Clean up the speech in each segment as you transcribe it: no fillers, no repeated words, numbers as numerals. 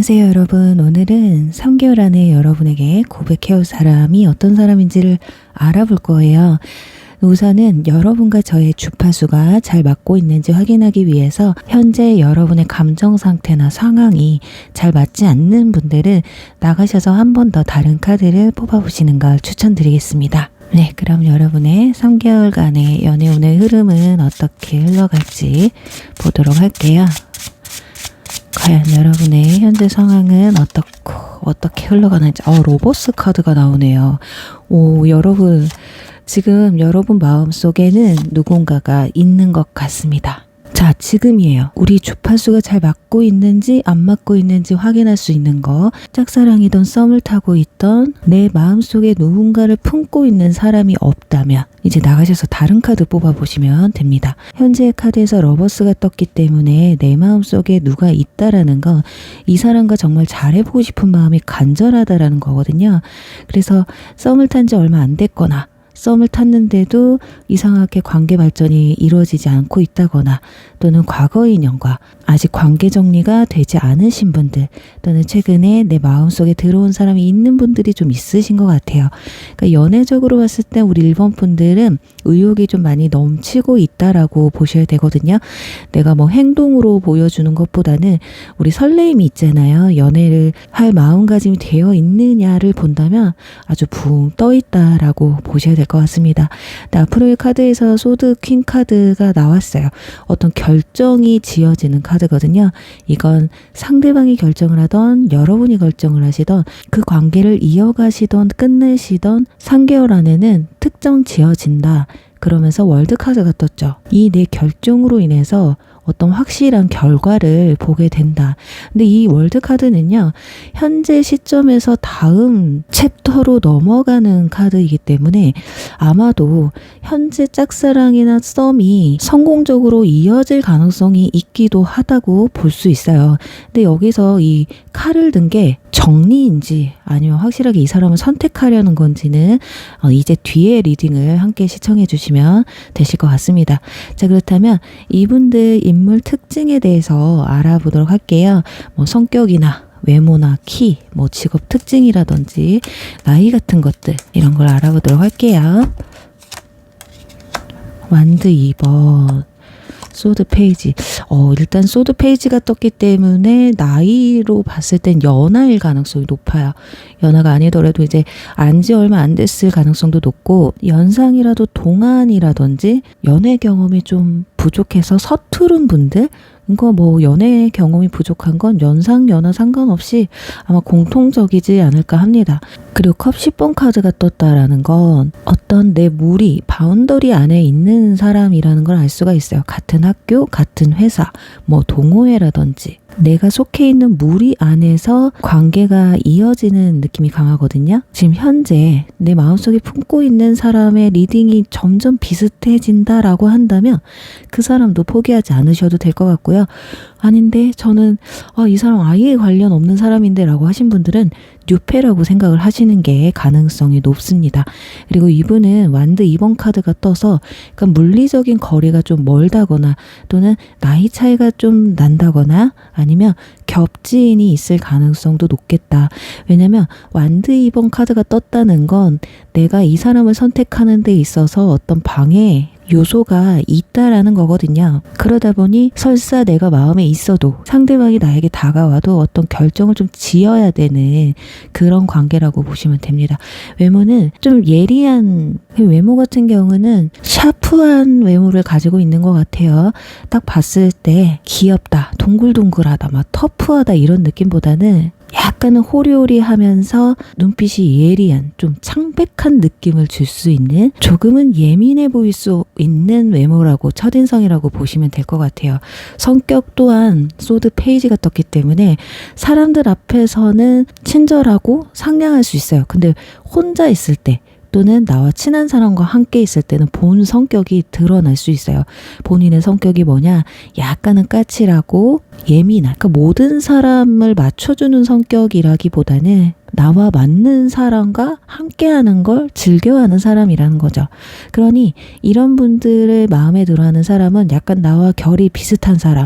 안녕하세요 여러분. 오늘은 3개월 안에 여러분에게 고백해올 사람이 어떤 사람인지를 알아볼 거예요. 우선은 여러분과 저의 주파수가 잘 맞고 있는지 확인하기 위해서 현재 여러분의 감정 상태나 상황이 잘 맞지 않는 분들은 나가셔서 한 번 더 다른 카드를 뽑아보시는 걸 추천드리겠습니다. 네, 그럼 여러분의 3개월간의 연애운의 흐름은 어떻게 흘러갈지 보도록 할게요. 과연 여러분의 현재 상황은 어떻게 흘러가는지. 로버스 카드가 나오네요. 여러분, 지금 여러분 마음속에는 누군가가 있는 것 같습니다. 자, 지금이에요. 우리 주파수가 잘 맞고 있는지 안 맞고 있는지 확인할 수 있는 거. 짝사랑이던 썸을 타고 있던 내 마음속에 누군가를 품고 있는 사람이 없다면 이제 나가셔서 다른 카드 뽑아보시면 됩니다. 현재의 카드에서 러버스가 떴기 때문에 내 마음속에 누가 있다라는 건 이 사람과 정말 잘해보고 싶은 마음이 간절하다라는 거거든요. 그래서 썸을 탄 지 얼마 안 됐거나 썸을 탔는데도 이상하게 관계 발전이 이루어지지 않고 있다거나 또는 과거 인연과 아직 관계 정리가 되지 않으신 분들 또는 최근에 내 마음속에 들어온 사람이 있는 분들이 좀 있으신 것 같아요. 그러니까 연애적으로 봤을 때 우리 1번 분들은 의욕이 좀 많이 넘치고 있다라고 보셔야 되거든요. 내가 뭐 행동으로 보여주는 것보다는 우리 설레임이 있잖아요. 연애를 할 마음가짐이 되어 있느냐를 본다면 아주 붕 떠 있다라고 보셔야 될 것 같습니다. 앞으로의 카드에서 소드 퀸 카드가 나왔어요. 어떤 결정이 지어지는 카드거든요. 이건 상대방이 결정을 하던 여러분이 결정을 하시던 그 관계를 이어가시던 끝내시던 3개월 안에는 특정 지어진다. 그러면서 월드 카드가 떴죠. 이 내 결정으로 인해서 어떤 확실한 결과를 보게 된다. 근데 이 월드 카드는요, 현재 시점에서 다음 챕터로 넘어가는 카드이기 때문에 아마도 현재 짝사랑이나 썸이 성공적으로 이어질 가능성이 있기도 하다고 볼 수 있어요. 근데 여기서 이 칼을 든 게 정리인지 아니면 확실하게 이 사람을 선택하려는 건지는 이제 뒤에 리딩을 함께 시청해 주시면 되실 것 같습니다. 자, 그렇다면 이분들 인물 특징에 대해서 알아보도록 할게요. 뭐 성격이나 외모나 키, 뭐 직업 특징이라든지 나이 같은 것들 이런 걸 알아보도록 할게요. 완드 2번 소드 페이지. 일단 소드 페이지가 떴기 때문에 나이로 봤을 땐 연하일 가능성이 높아요. 연하가 아니더라도 이제 안지 얼마 안 됐을 가능성도 높고, 연상이라도 동안이라든지 연애 경험이 좀 부족해서 서투른 분들, 이거 뭐 연애 경험이 부족한 건 연상, 연하 상관없이 아마 공통적이지 않을까 합니다. 그리고 컵 10번 카드가 떴다라는 건 어떤 내 무리, 바운더리 안에 있는 사람이라는 걸 알 수가 있어요. 같은 학교, 같은 회사, 뭐 동호회라든지 내가 속해 있는 무리 안에서 관계가 이어지는 느낌이 강하거든요. 지금 현재 내 마음속에 품고 있는 사람의 리딩이 점점 비슷해진다라고 한다면 그 사람도 포기하지 않으셔도 될 것 같고요. 아닌데 저는 이 사람 아예 관련 없는 사람인데 라고 하신 분들은 뉴페라고 생각을 하시는 게 가능성이 높습니다. 그리고 이분은 완드 2번 카드가 떠서 그러니까 물리적인 거리가 좀 멀다거나 또는 나이 차이가 좀 난다거나 아니면 겹지인이 있을 가능성도 높겠다. 왜냐면 완드 2번 카드가 떴다는 건 내가 이 사람을 선택하는 데 있어서 어떤 방해 요소가 있다라는 거거든요. 그러다 보니 설사 내가 마음에 있어도 상대방이 나에게 다가와도 어떤 결정을 좀 지어야 되는 그런 관계라고 보시면 됩니다. 외모는 좀 예리한, 외모 같은 경우는 샤프한 외모를 가지고 있는 것 같아요. 딱 봤을 때 귀엽다, 동글동글하다, 막 터프하다 이런 느낌보다는 약간은 호리호리하면서 눈빛이 예리한, 좀 창백한 느낌을 줄 수 있는, 조금은 예민해 보일 수 있는 외모라고, 첫인상이라고 보시면 될 것 같아요. 성격 또한 소드 페이지가 떴기 때문에 사람들 앞에서는 친절하고 상냥할 수 있어요. 근데 혼자 있을 때 또는 나와 친한 사람과 함께 있을 때는 본 성격이 드러날 수 있어요. 본인의 성격이 뭐냐? 약간은 까칠하고 예민한, 그러니까 모든 사람을 맞춰주는 성격이라기보다는 나와 맞는 사람과 함께하는 걸 즐겨하는 사람이라는 거죠. 그러니 이런 분들을 마음에 들어하는 사람은 약간 나와 결이 비슷한 사람,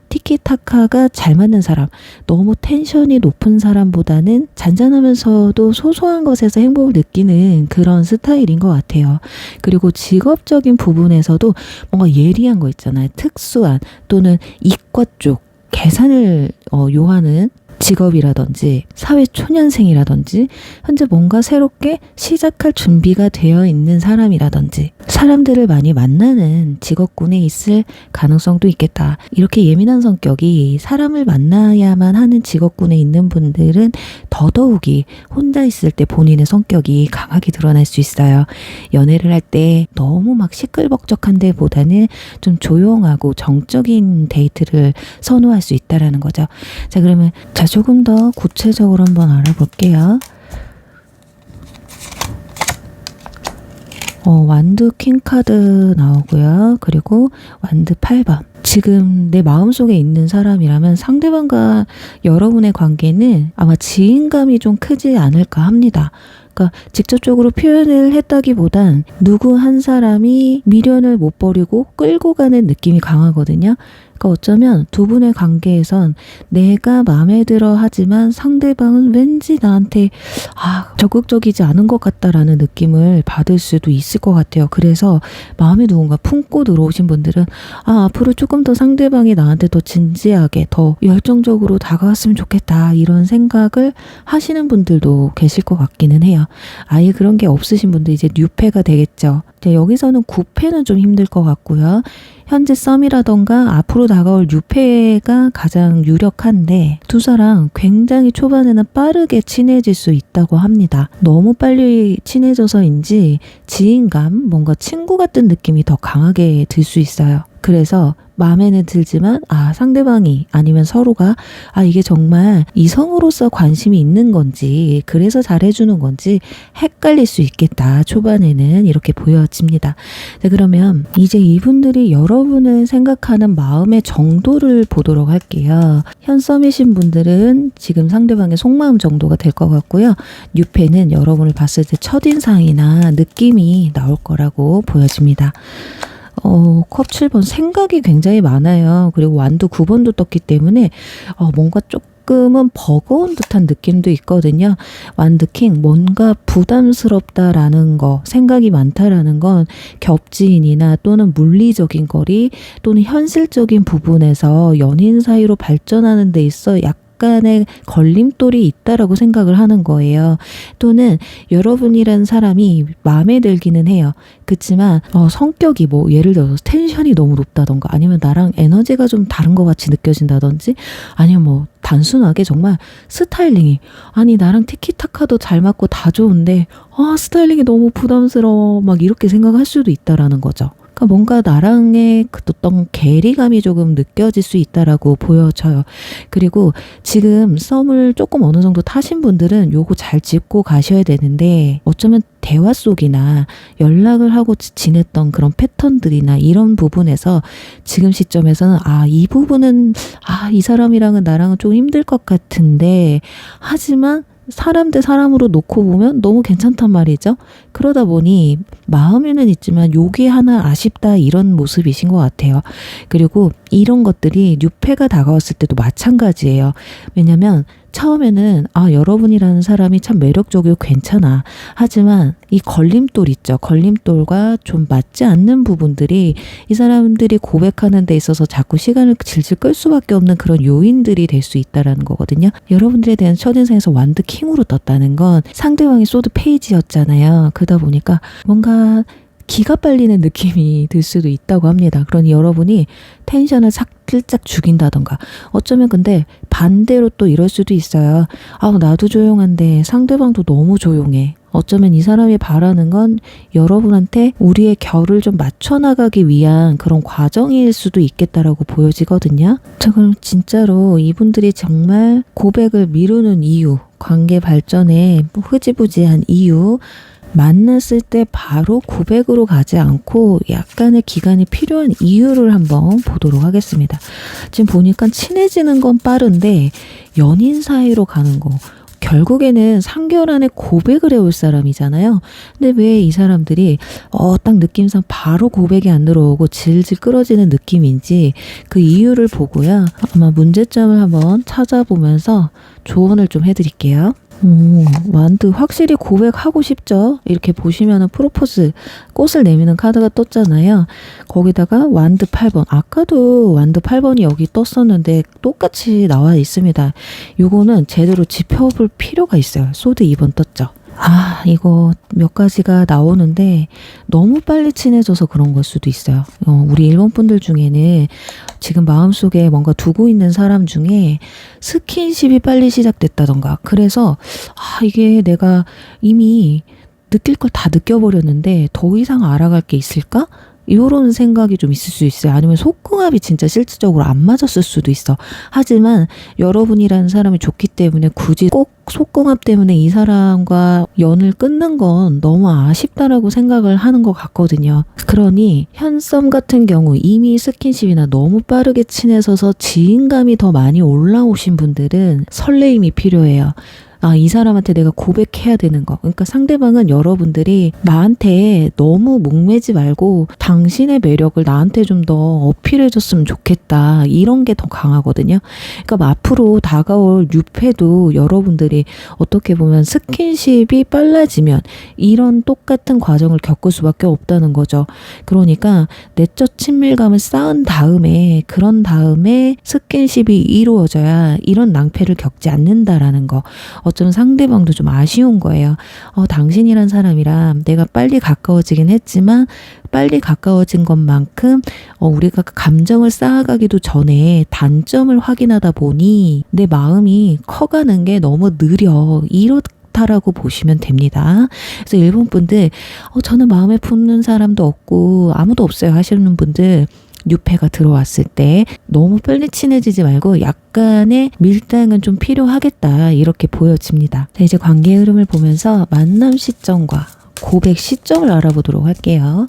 티키타카가 잘 맞는 사람, 너무 텐션이 높은 사람보다는 잔잔하면서도 소소한 것에서 행복을 느끼는 그런 스타일인 것 같아요. 그리고 직업적인 부분에서도 뭔가 예리한 거 있잖아요. 특수한 또는 이과 쪽 계산을 요하는 직업이라든지 사회초년생이라든지 현재 뭔가 새롭게 시작할 준비가 되어 있는 사람이라든지 사람들을 많이 만나는 직업군에 있을 가능성도 있겠다. 이렇게 예민한 성격이 사람을 만나야만 하는 직업군에 있는 분들은 더더욱이 혼자 있을 때 본인의 성격이 강하게 드러날 수 있어요. 연애를 할 때 너무 막 시끌벅적한 데보다는 좀 조용하고 정적인 데이트를 선호할 수 있다라는 거죠. 자, 그러면 조금 더 구체적으로 한번 알아볼게요. 완드 퀸카드 나오고요. 그리고 완드 8번. 지금 내 마음속에 있는 사람이라면 상대방과 여러분의 관계는 아마 지인감이 좀 크지 않을까 합니다. 그러니까 직접적으로 표현을 했다기보단 누구 한 사람이 미련을 못 버리고 끌고 가는 느낌이 강하거든요. 그러니까 어쩌면 두 분의 관계에선 내가 마음에 들어 하지만 상대방은 왠지 나한테 적극적이지 않은 것 같다라는 느낌을 받을 수도 있을 것 같아요. 그래서 마음에 누군가 품고 들어오신 분들은 앞으로 조금 더 상대방이 나한테 더 진지하게 더 열정적으로 다가왔으면 좋겠다 이런 생각을 하시는 분들도 계실 것 같기는 해요. 아예 그런 게 없으신 분들 이제 뉴페가 되겠죠. 여기서는 9패는 좀 힘들 것 같고요. 현재 썸이라던가 앞으로 다가올 뉴페가 가장 유력한데 두 사람 굉장히 초반에는 빠르게 친해질 수 있다고 합니다. 너무 빨리 친해져서인지 지인감, 뭔가 친구 같은 느낌이 더 강하게 들 수 있어요. 그래서 마음에는 들지만 상대방이 아니면 서로가 이게 정말 이성으로서 관심이 있는 건지 그래서 잘해주는 건지 헷갈릴 수 있겠다. 초반에는 이렇게 보여집니다. 자, 그러면 이제 이분들이 여러분을 생각하는 마음의 정도를 보도록 할게요. 현 썸이신 분들은 지금 상대방의 속마음 정도가 될 것 같고요. 뉴페는 여러분을 봤을 때 첫인상이나 느낌이 나올 거라고 보여집니다. 컵 7번 생각이 굉장히 많아요. 그리고 완두 9번도 떴기 때문에 뭔가 조금은 버거운 듯한 느낌도 있거든요. 완드킹 뭔가 부담스럽다라는 거, 생각이 많다라는 건 겹지인이나 또는 물리적인 거리 또는 현실적인 부분에서 연인 사이로 발전하는 데 있어 약간의 걸림돌이 있다라고 생각을 하는 거예요. 또는 여러분이란 사람이 마음에 들기는 해요. 그렇지만 성격이 예를 들어서 텐션이 너무 높다던가 아니면 나랑 에너지가 좀 다른 것 같이 느껴진다든지 아니면 단순하게 정말 스타일링이 나랑 티키타카도 잘 맞고 다 좋은데 스타일링이 너무 부담스러워 막 이렇게 생각할 수도 있다라는 거죠. 그러니까 뭔가 나랑의 어떤 괴리감이 조금 느껴질 수 있다라고 보여져요. 그리고 지금 썸을 조금 어느 정도 타신 분들은 요거 잘 짚고 가셔야 되는데 어쩌면 대화 속이나 연락을 하고 지냈던 그런 패턴들이나 이런 부분에서 지금 시점에서는 이 부분은 이 사람이랑은 나랑은 좀 힘들 것 같은데 하지만 사람 대 사람으로 놓고 보면 너무 괜찮단 말이죠. 그러다 보니 마음에는 있지만 요게 하나 아쉽다 이런 모습이신 것 같아요. 그리고 이런 것들이 뉴페가 다가왔을 때도 마찬가지예요. 왜냐면 처음에는 여러분이라는 사람이 참 매력적이고 괜찮아. 하지만 이 걸림돌 있죠. 걸림돌과 좀 맞지 않는 부분들이 이 사람들이 고백하는 데 있어서 자꾸 시간을 질질 끌 수밖에 없는 그런 요인들이 될 수 있다라는 거거든요. 여러분들에 대한 첫인상에서 완드 킹으로 떴다는 건 상대방이 소드 페이지였잖아요. 그러다 보니까 뭔가 기가 빨리는 느낌이 들 수도 있다고 합니다. 그러니 여러분이 텐션을 살짝 죽인다던가 어쩌면 근데 반대로 또 이럴 수도 있어요. 나도 조용한데 상대방도 너무 조용해. 어쩌면 이 사람이 바라는 건 여러분한테 우리의 결을 좀 맞춰나가기 위한 그런 과정일 수도 있겠다라고 보여지거든요. 자, 그럼 진짜로 이분들이 정말 고백을 미루는 이유, 관계 발전에 흐지부지한 이유, 만났을 때 바로 고백으로 가지 않고 약간의 기간이 필요한 이유를 한번 보도록 하겠습니다. 지금 보니까 친해지는 건 빠른데 연인 사이로 가는 거 결국에는 3개월 안에 고백을 해올 사람이잖아요. 근데 왜 이 사람들이 딱 느낌상 바로 고백이 안 들어오고 질질 끌어지는 느낌인지 그 이유를 보고요. 아마 문제점을 한번 찾아보면서 조언을 좀 해드릴게요. 완드 확실히 고백하고 싶죠. 이렇게 보시면은 프로포즈 꽃을 내미는 카드가 떴잖아요. 거기다가 완드 8번, 아까도 완드 8번이 여기 떴었는데 똑같이 나와 있습니다. 요거는 제대로 짚어볼 필요가 있어요. 소드 2번 떴죠. 이거 몇 가지가 나오는데 너무 빨리 친해져서 그런 걸 수도 있어요. 우리 일본 분들 중에는 지금 마음속에 뭔가 두고 있는 사람 중에 스킨십이 빨리 시작됐다던가, 그래서 이게 내가 이미 느낄 걸 다 느껴버렸는데 더 이상 알아갈 게 있을까? 이런 생각이 좀 있을 수 있어요. 아니면 속궁합이 진짜 실질적으로 안 맞았을 수도 있어. 하지만 여러분이라는 사람이 좋기 때문에 굳이 꼭 속궁합 때문에 이 사람과 연을 끊는 건 너무 아쉽다라고 생각을 하는 것 같거든요. 그러니 현썸 같은 경우 이미 스킨십이나 너무 빠르게 친해져서 지인감이 더 많이 올라오신 분들은 설레임이 필요해요. 이 사람한테 내가 고백해야 되는 거. 그러니까 상대방은 여러분들이 나한테 너무 목매지 말고 당신의 매력을 나한테 좀 더 어필해줬으면 좋겠다. 이런 게 더 강하거든요. 그러니까 앞으로 다가올 뉴페도 여러분들이 어떻게 보면 스킨십이 빨라지면 이런 똑같은 과정을 겪을 수밖에 없다는 거죠. 그러니까 내적 친밀감을 쌓은 다음에, 그런 다음에 스킨십이 이루어져야 이런 낭패를 겪지 않는다라는 거. 어쩌면 상대방도 좀 아쉬운 거예요. 당신이란 사람이랑 내가 빨리 가까워지긴 했지만 빨리 가까워진 것만큼 우리가 감정을 쌓아가기도 전에 단점을 확인하다 보니 내 마음이 커가는 게 너무 느려. 이렇다라고 보시면 됩니다. 그래서 일본 분들 저는 마음에 품는 사람도 없고 아무도 없어요 하시는 분들, 뉴페가 들어왔을 때 너무 빨리 친해지지 말고 약간의 밀당은 좀 필요하겠다, 이렇게 보여집니다. 자, 이제 관계 흐름을 보면서 만남 시점과 고백 시점을 알아보도록 할게요.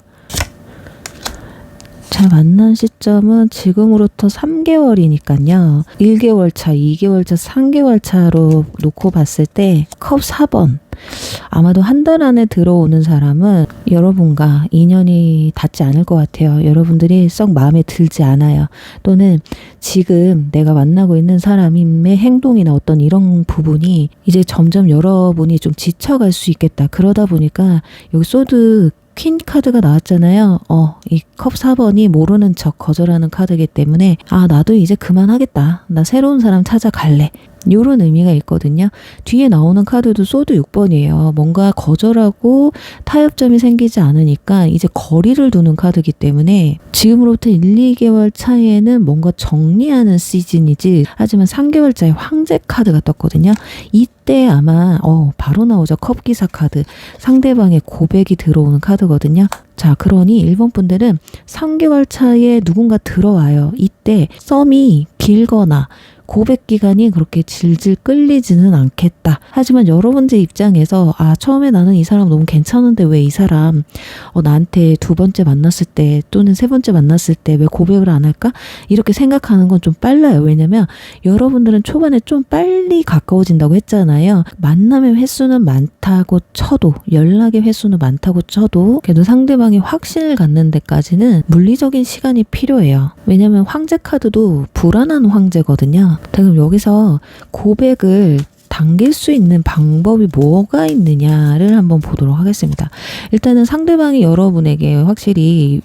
자, 만난 시점은 지금으로부터 3개월이니까요. 1개월 차, 2개월 차, 3개월 차로 놓고 봤을 때 컵 4번. 아마도 한 달 안에 들어오는 사람은 여러분과 인연이 닿지 않을 것 같아요. 여러분들이 썩 마음에 들지 않아요. 또는 지금 내가 만나고 있는 사람의 행동이나 어떤 이런 부분이 이제 점점 여러분이 좀 지쳐갈 수 있겠다. 그러다 보니까 여기 소드 퀸 카드가 나왔잖아요. 이 컵 4번이 모르는 척 거절하는 카드이기 때문에 나도 이제 그만하겠다. 나 새로운 사람 찾아갈래. 요런 의미가 있거든요. 뒤에 나오는 카드도 소드 6번이에요. 뭔가 거절하고 타협점이 생기지 않으니까 이제 거리를 두는 카드이기 때문에 지금으로부터 1, 2개월 차이에는 뭔가 정리하는 시즌이지, 하지만 3개월 차에 황제 카드가 떴거든요. 이때 아마 바로 나오죠. 컵 기사 카드. 상대방의 고백이 들어오는 카드거든요. 자, 그러니 일본 분들은 3개월 차에 누군가 들어와요. 이때 썸이 길거나 고백 기간이 그렇게 질질 끌리지는 않겠다. 하지만 여러분들 입장에서 처음에 나는 이 사람 너무 괜찮은데 왜 이 사람 나한테 두 번째 만났을 때 또는 세 번째 만났을 때 왜 고백을 안 할까? 이렇게 생각하는 건 좀 빨라요. 왜냐면 여러분들은 초반에 좀 빨리 가까워진다고 했잖아요. 만남의 횟수는 많다고 쳐도, 연락의 횟수는 많다고 쳐도 그래도 상대방이 확신을 갖는 데까지는 물리적인 시간이 필요해요. 왜냐면 황제 카드도 불안한 황제거든요. 그럼 여기서 고백을 당길 수 있는 방법이 뭐가 있느냐를 한번 보도록 하겠습니다. 일단은 상대방이 여러분에게 확실히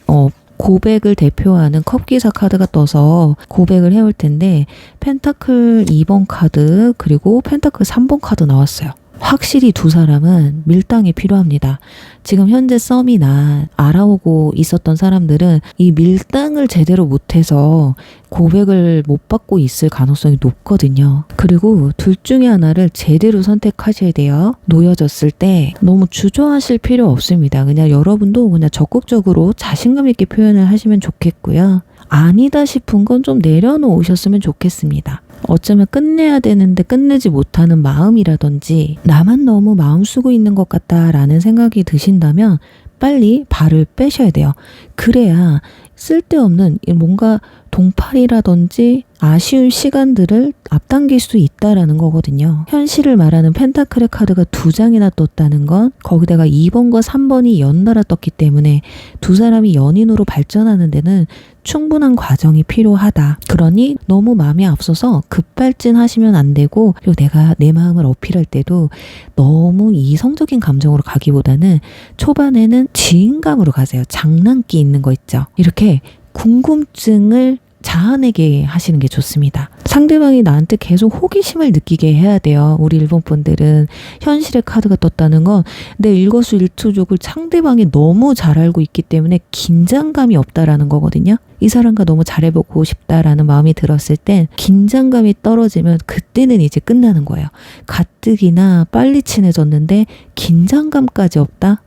고백을 대표하는 컵기사 카드가 떠서 고백을 해올 텐데, 펜타클 2번 카드 그리고 펜타클 3번 카드 나왔어요. 확실히 두 사람은 밀당이 필요합니다. 지금 현재 썸이나 알아오고 있었던 사람들은 이 밀당을 제대로 못해서 고백을 못 받고 있을 가능성이 높거든요. 그리고 둘 중에 하나를 제대로 선택하셔야 돼요. 놓여졌을 때 너무 주저하실 필요 없습니다. 그냥 여러분도 그냥 적극적으로 자신감 있게 표현을 하시면 좋겠고요. 아니다 싶은 건 좀 내려놓으셨으면 좋겠습니다. 어쩌면 끝내야 되는데 끝내지 못하는 마음이라든지 나만 너무 마음 쓰고 있는 것 같다라는 생각이 드신다면 빨리 발을 빼셔야 돼요. 그래야 쓸데없는 뭔가 동팔이라든지 아쉬운 시간들을 앞당길 수 있다라는 거거든요. 현실을 말하는 펜타클의 카드가 2장이나 떴다는 건 거기다가 2번과 3번이 연달아 떴기 때문에 두 사람이 연인으로 발전하는 데는 충분한 과정이 필요하다. 그러니 너무 마음에 앞서서 급발진하시면 안 되고, 그리고 내가 내 마음을 어필할 때도 너무 이성적인 감정으로 가기보다는 초반에는 지인감으로 가세요. 장난기 있는 거 있죠. 이렇게 궁금증을 자아내게 하시는 게 좋습니다. 상대방이 나한테 계속 호기심을 느끼게 해야 돼요. 우리 일본 분들은 현실의 카드가 떴다는 건 내 일거수일투족을 상대방이 너무 잘 알고 있기 때문에 긴장감이 없다라는 거거든요. 이 사람과 너무 잘해보고 싶다라는 마음이 들었을 땐 긴장감이 떨어지면 그때는 이제 끝나는 거예요. 가뜩이나 빨리 친해졌는데 긴장감까지 없다?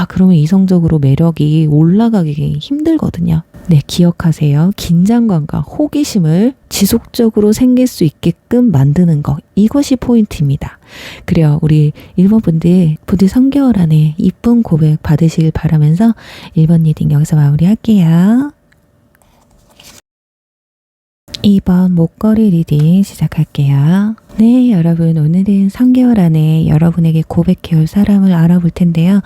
그러면 이성적으로 매력이 올라가기 힘들거든요. 네, 기억하세요. 긴장감과 호기심을 지속적으로 생길 수 있게끔 만드는 거. 이것이 포인트입니다. 그래요. 우리 1번 분들 부디 3개월 안에 이쁜 고백 받으시길 바라면서 1번 리딩 여기서 마무리할게요. 2번 목걸이 리딩 시작할게요. 네, 여러분, 오늘은 3개월 안에 여러분에게 고백해올 사람을 알아볼 텐데요.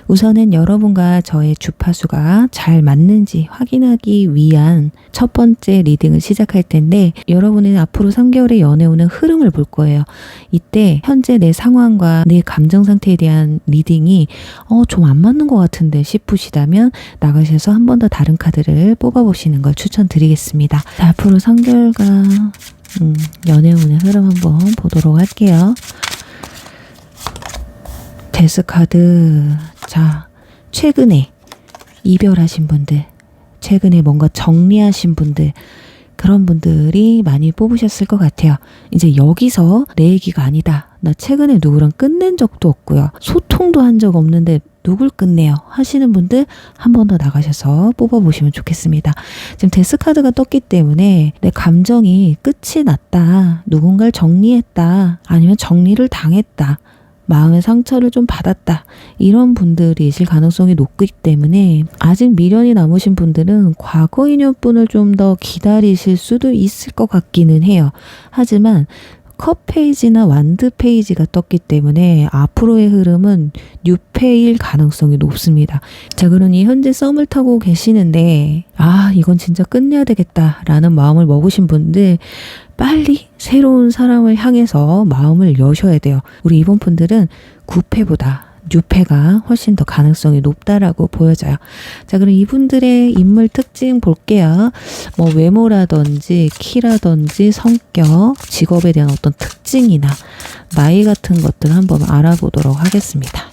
우선은 여러분과 저의 주파수가 잘 맞는지 확인하기 위한 첫 번째 리딩을 시작할 텐데, 여러분은 앞으로 3개월의 연애운의 흐름을 볼 거예요. 이때 현재 내 상황과 내 감정 상태에 대한 리딩이 좀 안 맞는 것 같은데 싶으시다면 나가셔서 한 번 더 다른 카드를 뽑아보시는 걸 추천드리겠습니다. 자, 앞으로 3개월간 연애운의 흐름 한번 보도록 할게요. 데스 카드. 자, 최근에 이별하신 분들, 최근에 뭔가 정리하신 분들, 그런 분들이 많이 뽑으셨을 것 같아요. 이제 여기서 내 얘기가 아니다. 나 최근에 누구랑 끝낸 적도 없고요. 소통도 한 적 없는데 누굴 끝내요? 하시는 분들 한 번 더 나가셔서 뽑아보시면 좋겠습니다. 지금 데스 카드가 떴기 때문에 내 감정이 끝이 났다. 누군가를 정리했다. 아니면 정리를 당했다. 마음의 상처를 좀 받았다. 이런 분들이실 가능성이 높기 때문에 아직 미련이 남으신 분들은 과거 인연분을 좀 더 기다리실 수도 있을 것 같기는 해요. 하지만 컵 페이지나 완드 페이지가 떴기 때문에 앞으로의 흐름은 뉴페일 가능성이 높습니다. 자, 그러니 현재 썸을 타고 계시는데 이건 진짜 끝내야 되겠다라는 마음을 먹으신 분들 빨리 새로운 사람을 향해서 마음을 여셔야 돼요. 우리 이번 분들은 9패보다 뉴패가 훨씬 더 가능성이 높다라고 보여져요. 자, 그럼 이분들의 인물 특징 볼게요. 뭐 외모라든지 키라든지 성격, 직업에 대한 어떤 특징이나 나이 같은 것들 한번 알아보도록 하겠습니다.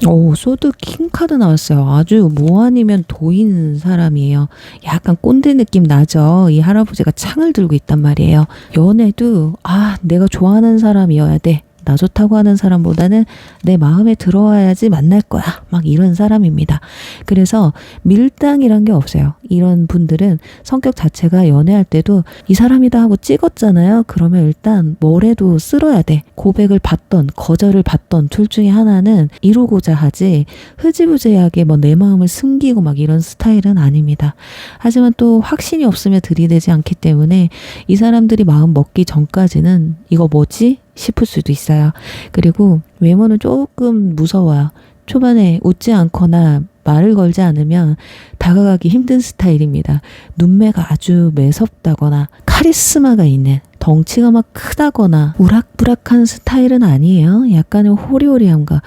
오, 소드 킹 카드 나왔어요. 아주 뭐 아니면 도인 사람이에요. 약간 꼰대 느낌 나죠? 이 할아버지가 창을 들고 있단 말이에요. 연애도 내가 좋아하는 사람이어야 돼. 나 좋다고 하는 사람보다는 내 마음에 들어와야지 만날 거야. 막 이런 사람입니다. 그래서 밀당이란 게 없어요. 이런 분들은 성격 자체가 연애할 때도 이 사람이다 하고 찍었잖아요. 그러면 일단 뭐래도 쓸어야 돼. 고백을 받던 거절을 받던 둘 중에 하나는 이루고자 하지 흐지부지하게 뭐 내 마음을 숨기고 막 이런 스타일은 아닙니다. 하지만 또 확신이 없으면 들이대지 않기 때문에 이 사람들이 마음 먹기 전까지는 이거 뭐지? 싶을 수도 있어요. 그리고 외모는 조금 무서워요. 초반에 웃지 않거나 말을 걸지 않으면 다가가기 힘든 스타일입니다. 눈매가 아주 매섭다거나 카리스마가 있는, 덩치가 막 크다거나 우락부락한 스타일은 아니에요. 약간의 호리호리함과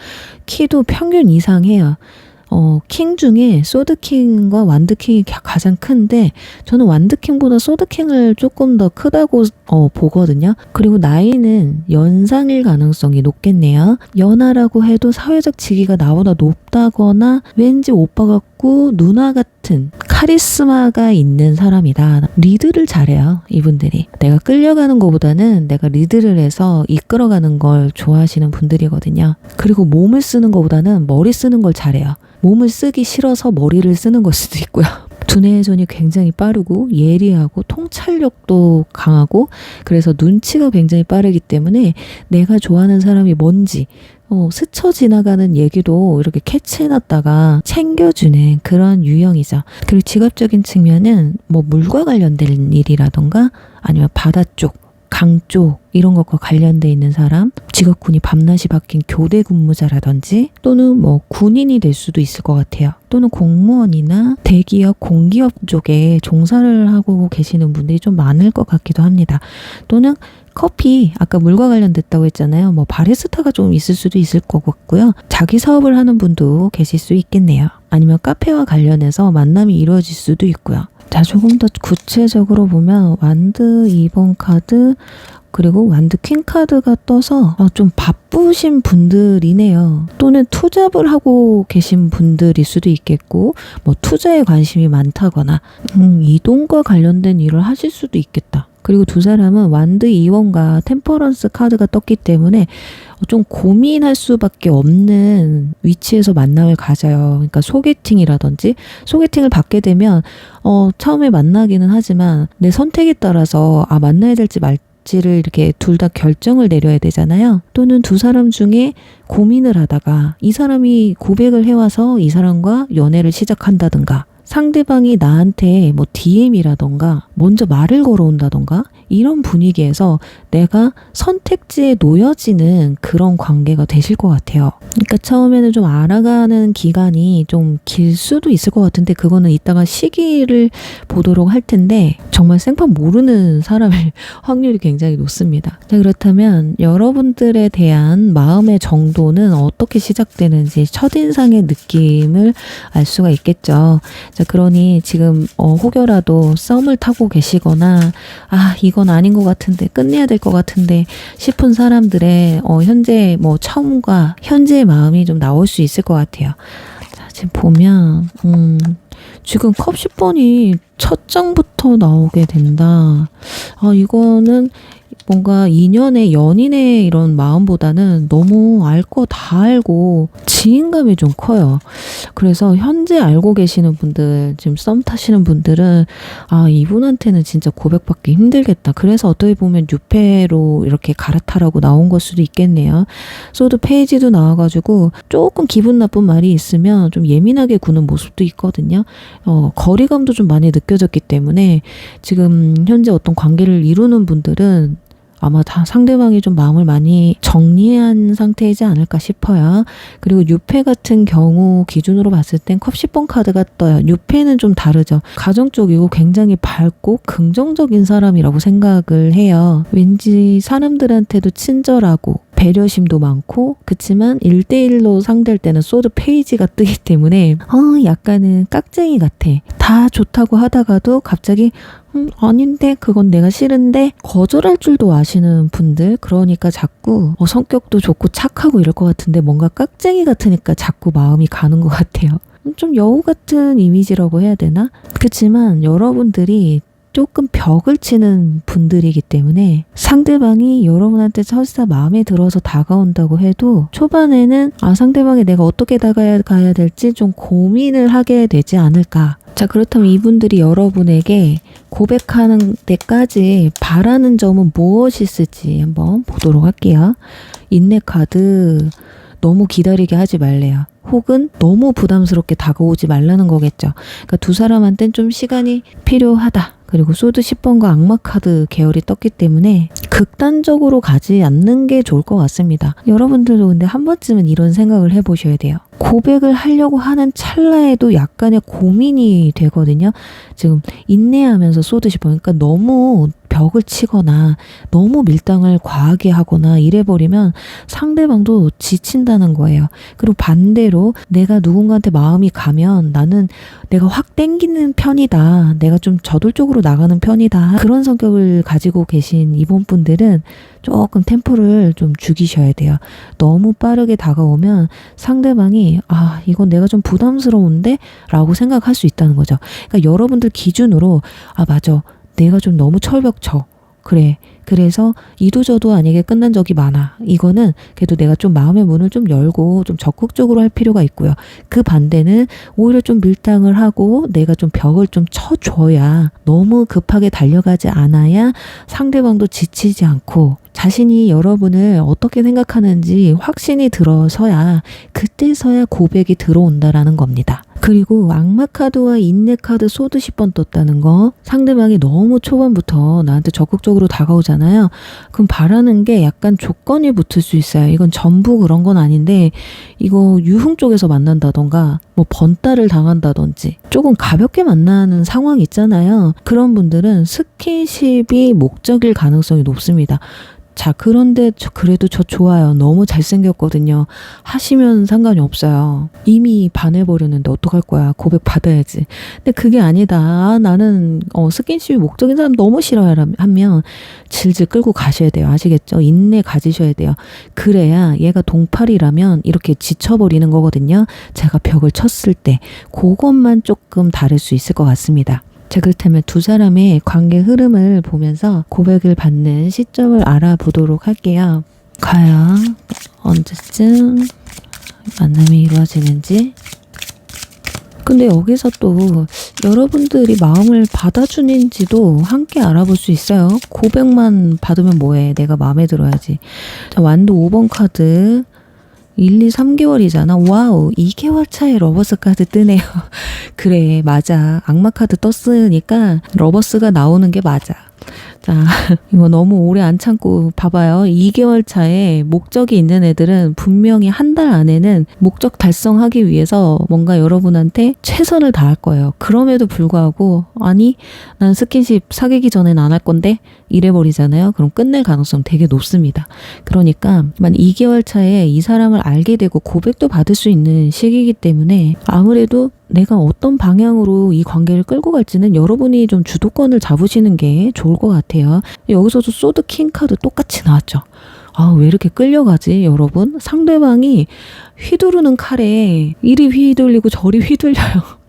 키도 평균 이상해요. 킹 중에 소드킹과 완드킹이 가장 큰데 저는 완드킹보다 소드킹을 조금 더 크다고 보거든요. 그리고 나이는 연상일 가능성이 높겠네요. 연하라고 해도 사회적 지위가 나보다 높다거나 왠지 오빠 같고 누나 같은 카리스마가 있는 사람이다. 리드를 잘해요. 이분들이. 내가 끌려가는 것보다는 내가 리드를 해서 이끌어가는 걸 좋아하시는 분들이거든요. 그리고 몸을 쓰는 것보다는 머리 쓰는 걸 잘해요. 몸을 쓰기 싫어서 머리를 쓰는 걸 수도 있고요. 두뇌의 손이 굉장히 빠르고 예리하고 통찰력도 강하고 그래서 눈치가 굉장히 빠르기 때문에 내가 좋아하는 사람이 뭔지 스쳐 지나가는 얘기도 이렇게 캐치해놨다가 챙겨주는 그런 유형이죠. 그리고 직업적인 측면은 뭐 물과 관련된 일이라던가 아니면 바다 쪽, 강 쪽 이런 것과 관련돼 있는 사람, 직업군이 밤낮이 바뀐 교대 근무자라든지 또는 뭐 군인이 될 수도 있을 것 같아요. 또는 공무원이나 대기업, 공기업 쪽에 종사를 하고 계시는 분들이 좀 많을 것 같기도 합니다. 또는 커피, 아까 물과 관련됐다고 했잖아요. 뭐 바리스타가 좀 있을 수도 있을 것 같고요. 자기 사업을 하는 분도 계실 수 있겠네요. 아니면 카페와 관련해서 만남이 이루어질 수도 있고요. 자, 조금 더 구체적으로 보면 완드 2번 카드 그리고 완드 퀸 카드가 떠서 좀 바쁘신 분들이네요. 또는 투잡을 하고 계신 분들일 수도 있겠고 뭐 투자에 관심이 많다거나 이동과 관련된 일을 하실 수도 있겠다. 그리고 두 사람은 완드 2원과 템퍼런스 카드가 떴기 때문에 좀 고민할 수밖에 없는 위치에서 만남을 가져요. 그러니까 소개팅이라든지 소개팅을 받게 되면 처음에 만나기는 하지만 내 선택에 따라서 만나야 될지 말지를 이렇게 둘 다 결정을 내려야 되잖아요. 또는 두 사람 중에 고민을 하다가 이 사람이 고백을 해와서 이 사람과 연애를 시작한다든가 상대방이 나한테 뭐 DM이라던가 먼저 말을 걸어온다던가 이런 분위기에서 내가 선택지에 놓여지는 그런 관계가 되실 것 같아요. 그러니까 처음에는 좀 알아가는 기간이 좀 길 수도 있을 것 같은데 그거는 이따가 시기를 보도록 할 텐데 정말 생판 모르는 사람일 확률이 굉장히 높습니다. 자, 그렇다면 여러분들에 대한 마음의 정도는 어떻게 시작되는지 첫인상의 느낌을 알 수가 있겠죠. 자, 그러니 지금 혹여라도 썸을 타고 계시거나 이건 아닌 것 같은데 끝내야 될 것 같은데 싶은 사람들의 현재 뭐 처음과 현재의 마음이 좀 나올 수 있을 것 같아요. 자, 지금 보면 지금 컵 10번이 첫 장부터 나오게 된다. 이거는 뭔가 인연의 연인의 이런 마음보다는 너무 알 거 다 알고 지인감이 좀 커요. 그래서 현재 알고 계시는 분들, 지금 썸 타시는 분들은 이분한테는 진짜 고백받기 힘들겠다. 그래서 어떻게 보면 유패로 이렇게 갈아타라고 나온 걸 수도 있겠네요. 소드 페이지도 나와가지고 조금 기분 나쁜 말이 있으면 좀 예민하게 구는 모습도 있거든요. 거리감도 좀 많이 느껴졌기 때문에 지금 현재 어떤 관계를 이루는 분들은 아마 다 상대방이 좀 마음을 많이 정리한 상태이지 않을까 싶어요. 그리고 유패 같은 경우 기준으로 봤을 땐 컵 10번 카드가 떠요. 유패는 좀 다르죠. 가정적이고 굉장히 밝고 긍정적인 사람이라고 생각을 해요. 왠지 사람들한테도 친절하고 배려심도 많고 그치만 1대1로 상대할 때는 소드 페이지가 뜨기 때문에 약간은 깍쟁이 같아. 다 좋다고 하다가도 갑자기 아닌데 그건 내가 싫은데 거절할 줄도 아시는 분들 그러니까 자꾸 성격도 좋고 착하고 이럴 것 같은데 뭔가 깍쟁이 같으니까 자꾸 마음이 가는 것 같아요. 좀 여우 같은 이미지라고 해야 되나? 그치만 여러분들이 조금 벽을 치는 분들이기 때문에 상대방이 여러분한테 설사 마음에 들어서 다가온다고 해도 초반에는 상대방이 내가 어떻게 다가가야 될지 좀 고민을 하게 되지 않을까. 자, 그렇다면 이분들이 여러분에게 고백하는 데까지 바라는 점은 무엇이 있을지 한번 보도록 할게요. 인내 카드, 너무 기다리게 하지 말래요. 혹은 너무 부담스럽게 다가오지 말라는 거겠죠. 그러니까 두 사람한테는 좀 시간이 필요하다. 그리고 소드 10번과 악마 카드 계열이 떴기 때문에 극단적으로 가지 않는 게 좋을 것 같습니다. 여러분들도 근데 한 번쯤은 이런 생각을 해보셔야 돼요. 고백을 하려고 하는 찰나에도 약간의 고민이 되거든요. 지금 인내하면서 소드 10번, 그러니까 너무 벽을 치거나 너무 밀당을 과하게 하거나 이래버리면 상대방도 지친다는 거예요. 그리고 반대로 내가 누군가한테 마음이 가면 나는 내가 확 땡기는 편이다. 내가 좀 저돌적으로 나가는 편이다. 그런 성격을 가지고 계신 이번 분들은 조금 템포를 좀 죽이셔야 돼요. 너무 빠르게 다가오면 상대방이 이건 내가 좀 부담스러운데? 라고 생각할 수 있다는 거죠. 그러니까 여러분들 기준으로 맞아. 내가 좀 너무 철벽 쳐. 그래. 그래서 이도저도 아니게 끝난 적이 많아. 이거는 그래도 내가 좀 마음의 문을 좀 열고 좀 적극적으로 할 필요가 있고요. 그 반대는 오히려 좀 밀당을 하고 내가 좀 벽을 좀 쳐줘야, 너무 급하게 달려가지 않아야 상대방도 지치지 않고 자신이 여러분을 어떻게 생각하는지 확신이 들어서야, 그때서야 고백이 들어온다라는 겁니다. 그리고 악마 카드와 인내 카드 소드 10번 떴다는 거, 상대방이 너무 초반부터 나한테 적극적으로 다가오잖아요. 그럼 바라는 게 약간 조건이 붙을 수 있어요. 이건 전부 그런 건 아닌데, 이거 유흥 쪽에서 만난다던가 뭐 번따를 당한다든지 조금 가볍게 만나는 상황 있잖아요. 그런 분들은 스킨십이 목적일 가능성이 높습니다. 자, 그런데 그래도 저 좋아요. 너무 잘생겼거든요. 하시면 상관이 없어요. 이미 반해버렸는데 어떡할 거야. 고백 받아야지. 근데 그게 아니다. 나는 스킨십이 목적인 사람 너무 싫어요 하면 질질 끌고 가셔야 돼요. 아시겠죠? 인내 가지셔야 돼요. 그래야 얘가 동팔이라면 이렇게 지쳐버리는 거거든요. 제가 벽을 쳤을 때 그것만 조금 다를 수 있을 것 같습니다. 자, 그렇다면 두 사람의 관계 흐름을 보면서 고백을 받는 시점을 알아보도록 할게요. 과연 언제쯤 만남이 이루어지는지. 근데 여기서 또 여러분들이 마음을 받아주는지도 함께 알아볼 수 있어요. 고백만 받으면 뭐해. 내가 마음에 들어야지. 자, 완도 5번 카드. 1, 2, 3개월이잖아. 와우, 2개월 차에 러버스 카드 뜨네요. 그래, 맞아. 악마 카드 떴으니까 러버스가 나오는 게 맞아. 자, 이거 너무 오래 안 참고 봐봐요. 2개월 차에 목적이 있는 애들은 분명히 한 달 안에는 목적 달성하기 위해서 뭔가 여러분한테 최선을 다할 거예요. 그럼에도 불구하고 아니, 난 스킨십 사귀기 전엔 안 할 건데 이래버리잖아요. 그럼 끝낼 가능성 되게 높습니다. 그러니까 만 2개월 차에 이 사람을 알게 되고 고백도 받을 수 있는 시기이기 때문에 아무래도 내가 어떤 방향으로 이 관계를 끌고 갈지는 여러분이 좀 주도권을 잡으시는 게 좋을 것 같아요. 여기서도 소드 킹 카드 똑같이 나왔죠. 아, 왜 이렇게 끌려가지, 여러분? 상대방이 휘두르는 칼에 이리 휘둘리고 저리 휘둘려요.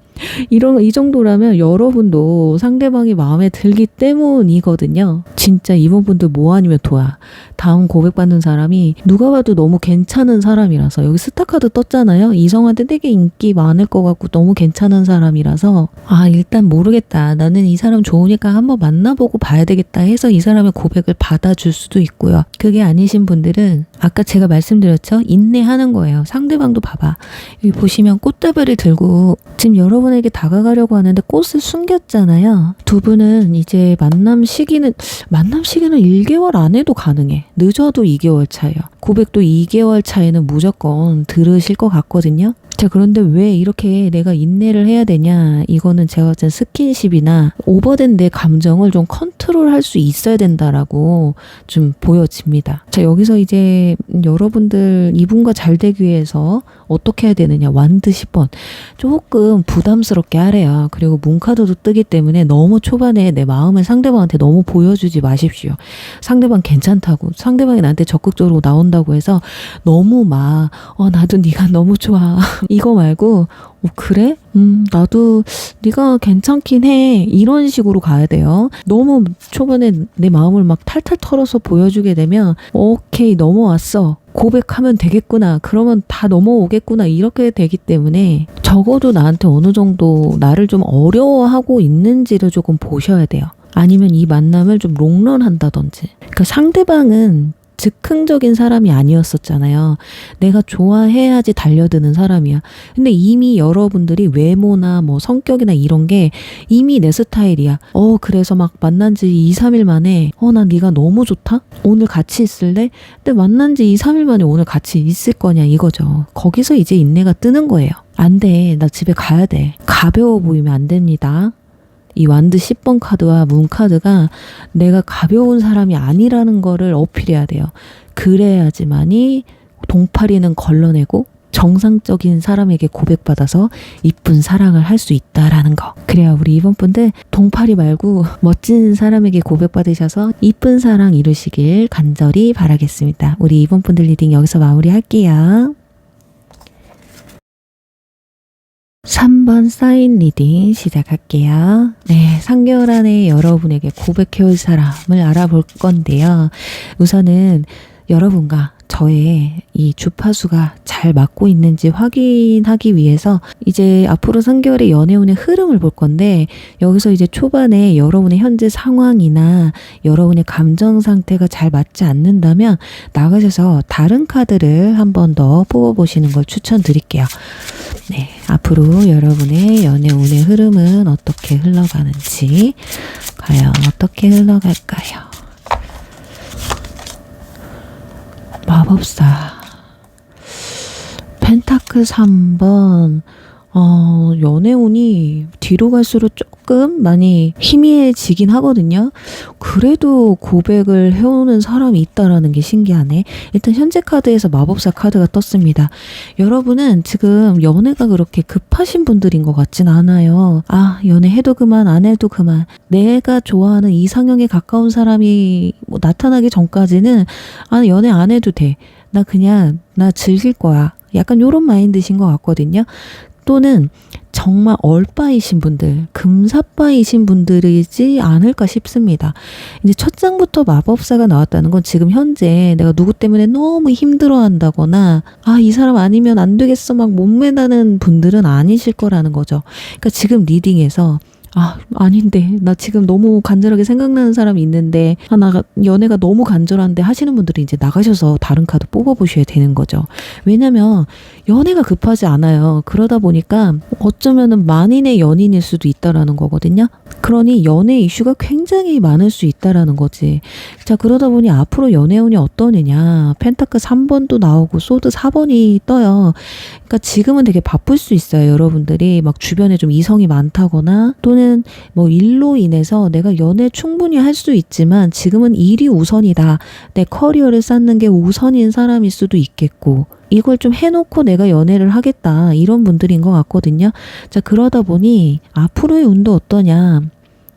이 정도라면 여러분도 상대방이 마음에 들기 때문이거든요. 진짜 이번 분들 뭐 아니면 도야. 다음 고백받는 사람이 누가 봐도 너무 괜찮은 사람이라서, 여기 스타카드 떴잖아요. 이성한테 되게 인기 많을 것 같고 너무 괜찮은 사람이라서 아, 일단 모르겠다. 나는 이 사람 좋으니까 한번 만나보고 봐야 되겠다 해서 이 사람의 고백을 받아줄 수도 있고요. 그게 아니신 분들은 아까 제가 말씀드렸죠. 인내하는 거예요. 상대방도 봐봐. 여기 보시면 꽃다발을 들고 지금 여러분에게 다가가려고 하는데 꽃을 숨겼잖아요. 두 분은 이제 만남 시기는 1개월 안에도 가능해. 늦어도 2개월 차예요. 고백도 2개월 차에는 무조건 들으실 것 같거든요. 자, 그런데 왜 이렇게 내가 인내를 해야 되냐? 이거는 제가 봤을 때 스킨십이나 오버된 내 감정을 좀 컨트롤할 수 있어야 된다라고 좀 보여집니다. 자, 여기서 이제 여러분들 이분과 잘 되기 위해서 어떻게 해야 되느냐? 완드 10번. 조금 부담스럽게 하래요. 그리고 문카드도 뜨기 때문에 너무 초반에 내 마음을 상대방한테 너무 보여주지 마십시오. 상대방 괜찮다고, 상대방이 나한테 적극적으로 나온다고 해서 너무 막 나도 네가 너무 좋아 이거 말고 그래? 나도 네가 괜찮긴 해. 이런 식으로 가야 돼요. 너무 초반에 내 마음을 막 탈탈 털어서 보여주게 되면 오케이, 넘어왔어. 고백하면 되겠구나. 그러면 다 넘어오겠구나. 이렇게 되기 때문에 적어도 나한테 어느 정도 나를 좀 어려워하고 있는지를 조금 보셔야 돼요. 아니면 이 만남을 좀 롱런한다든지. 그러니까 상대방은 즉흥적인 사람이 아니었었잖아요. 내가 좋아해야지 달려드는 사람이야. 근데 이미 여러분들이 외모나 뭐 성격이나 이런 게 이미 내 스타일이야. 그래서 막 만난 지 2, 3일 만에 난 네가 너무 좋다? 오늘 같이 있을래? 근데 만난 지 2, 3일 만에 오늘 같이 있을 거냐 이거죠. 거기서 이제 인내가 뜨는 거예요. 안 돼. 나 집에 가야 돼. 가벼워 보이면 안 됩니다. 이 완드 10번 카드와 문 카드가 내가 가벼운 사람이 아니라는 거를 어필해야 돼요. 그래야지만이 동파리는 걸러내고 정상적인 사람에게 고백받아서 이쁜 사랑을 할 수 있다라는 거. 그래야 우리 이번 분들 동파리 말고 멋진 사람에게 고백받으셔서 이쁜 사랑 이루시길 간절히 바라겠습니다. 우리 이번 분들 리딩 여기서 마무리할게요. 3번 사인 리딩 시작할게요. 네, 3개월 안에 여러분에게 고백해올 사람을 알아볼 건데요. 우선은 여러분과 저의 이 주파수가 잘 맞고 있는지 확인하기 위해서 이제 앞으로 3개월의 연애운의 흐름을 볼 건데, 여기서 이제 초반에 여러분의 현재 상황이나 여러분의 감정 상태가 잘 맞지 않는다면 나가셔서 다른 카드를 한 번 더 뽑아보시는 걸 추천드릴게요. 네, 앞으로 여러분의 연애운의 흐름은 어떻게 흘러가는지, 과연 어떻게 흘러갈까요? 마법사, 펜타클 3번. 연애운이 뒤로 갈수록 조금 많이 희미해지긴 하거든요. 그래도 고백을 해오는 사람이 있다라는 게 신기하네. 일단 현재 카드에서 마법사 카드가 떴습니다. 여러분은 지금 연애가 그렇게 급하신 분들인 것 같진 않아요. 연애해도 그만, 안 해도 그만. 내가 좋아하는 이상형에 가까운 사람이 나타나기 전까지는 연애 안 해도 돼. 나 즐길 거야. 약간 요런 마인드신 것 같거든요. 또는 정말 얼빠이신 분들, 금사빠이신 분들이지 않을까 싶습니다. 이제 첫 장부터 마법사가 나왔다는 건 지금 현재 내가 누구 때문에 너무 힘들어한다거나 이 사람 아니면 안 되겠어 막 몸매다는 분들은 아니실 거라는 거죠. 그러니까 지금 리딩에서 아닌데 나 지금 너무 간절하게 생각나는 사람이 있는데 나 연애가 너무 간절한데 하시는 분들이 이제 나가셔서 다른 카드 뽑아보셔야 되는 거죠. 왜냐면 연애가 급하지 않아요. 그러다 보니까 어쩌면은 만인의 연인일 수도 있다라는 거거든요. 그러니 연애 이슈가 굉장히 많을 수 있다라는 거지. 자, 그러다 보니 앞으로 연애운이 어떠느냐. 펜타클 3번도 나오고 소드 4번이 떠요. 그러니까 지금은 되게 바쁠 수 있어요. 여러분들이 막 주변에 좀 이성이 많다거나 또는 뭐 일로 인해서 내가 연애 충분히 할 수 있지만 지금은 일이 우선이다. 내 커리어를 쌓는 게 우선인 사람일 수도 있겠고, 이걸 좀 해놓고 내가 연애를 하겠다, 이런 분들인 것 같거든요. 자, 그러다 보니 앞으로의 운도 어떠냐.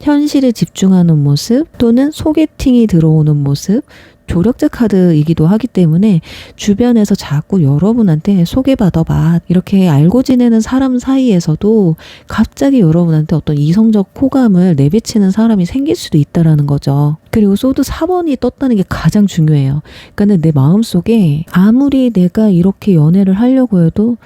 현실에 집중하는 모습 또는 소개팅이 들어오는 모습, 조력자 카드이기도 하기 때문에 주변에서 자꾸 여러분한테 소개받아봐, 이렇게 알고 지내는 사람 사이에서도 갑자기 여러분한테 어떤 이성적 호감을 내비치는 사람이 생길 수도 있다라는 거죠. 그리고 소드 4번이 떴다는 게 가장 중요해요. 그러니까 내 마음속에 아무리 내가 이렇게 연애를 하려고 해도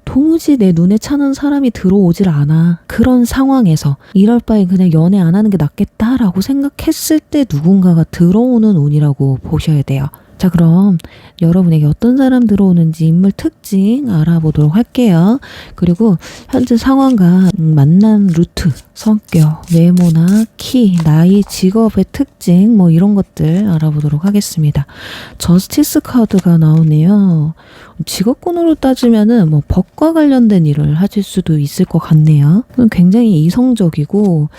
도무지 내 눈에 차는 사람이 들어오질 않아. 그런 상황에서 이럴 바에 그냥 연애 안 하는 게 낫겠다라고 생각했을 때 누군가가 들어오는 운이라고 보셔야 돼요. 자, 그럼 여러분에게 어떤 사람 들어오는지 인물 특징 알아보도록 할게요. 그리고 현재 상황과 만난 루트, 성격, 외모나 키, 나이, 직업의 특징 이런 것들 알아보도록 하겠습니다. 저스티스 카드가 나오네요. 직업군으로 따지면은 법과 관련된 일을 하실 수도 있을 것 같네요. 굉장히 이성적이고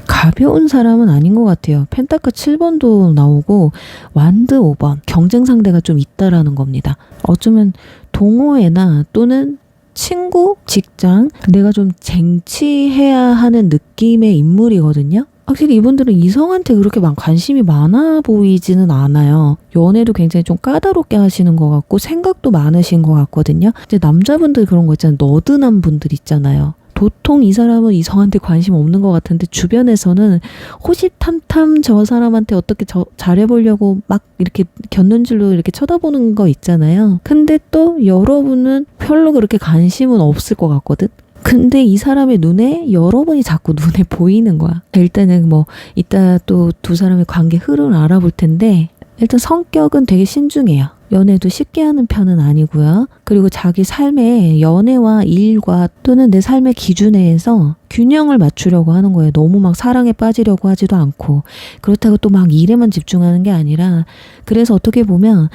가벼운 사람은 아닌 것 같아요. 펜타클 7번도 나오고 완드 5번, 경쟁 상대가 좀 있다라는 겁니다. 어쩌면 동호회나 또는 친구, 직장, 내가 좀 쟁취해야 하는 느낌의 인물이거든요. 확실히 이분들은 이성한테 그렇게 관심이 많아 보이지는 않아요. 연애도 굉장히 좀 까다롭게 하시는 것 같고 생각도 많으신 것 같거든요. 이제 남자분들 그런 거 있잖아요. 너드남 분들 있잖아요. 보통 이 사람은 이성한테 관심 없는 것 같은데 주변에서는 호시탐탐 저 사람한테 어떻게 잘해보려고 막 이렇게 곁눈질로 이렇게 쳐다보는 거 있잖아요. 근데 또 여러분은 별로 그렇게 관심은 없을 것 같거든. 근데 이 사람의 눈에 여러분이 자꾸 눈에 보이는 거야. 일단은 이따 또 두 사람의 관계 흐름을 알아볼 텐데, 일단 성격은 되게 신중해요. 연애도 쉽게 하는 편은 아니고요. 그리고 자기 삶의 연애와 일과 또는 내 삶의 기준에서 균형을 맞추려고 하는 거예요. 너무 막 사랑에 빠지려고 하지도 않고, 그렇다고 또 막 일에만 집중하는 게 아니라, 그래서 어떻게 보면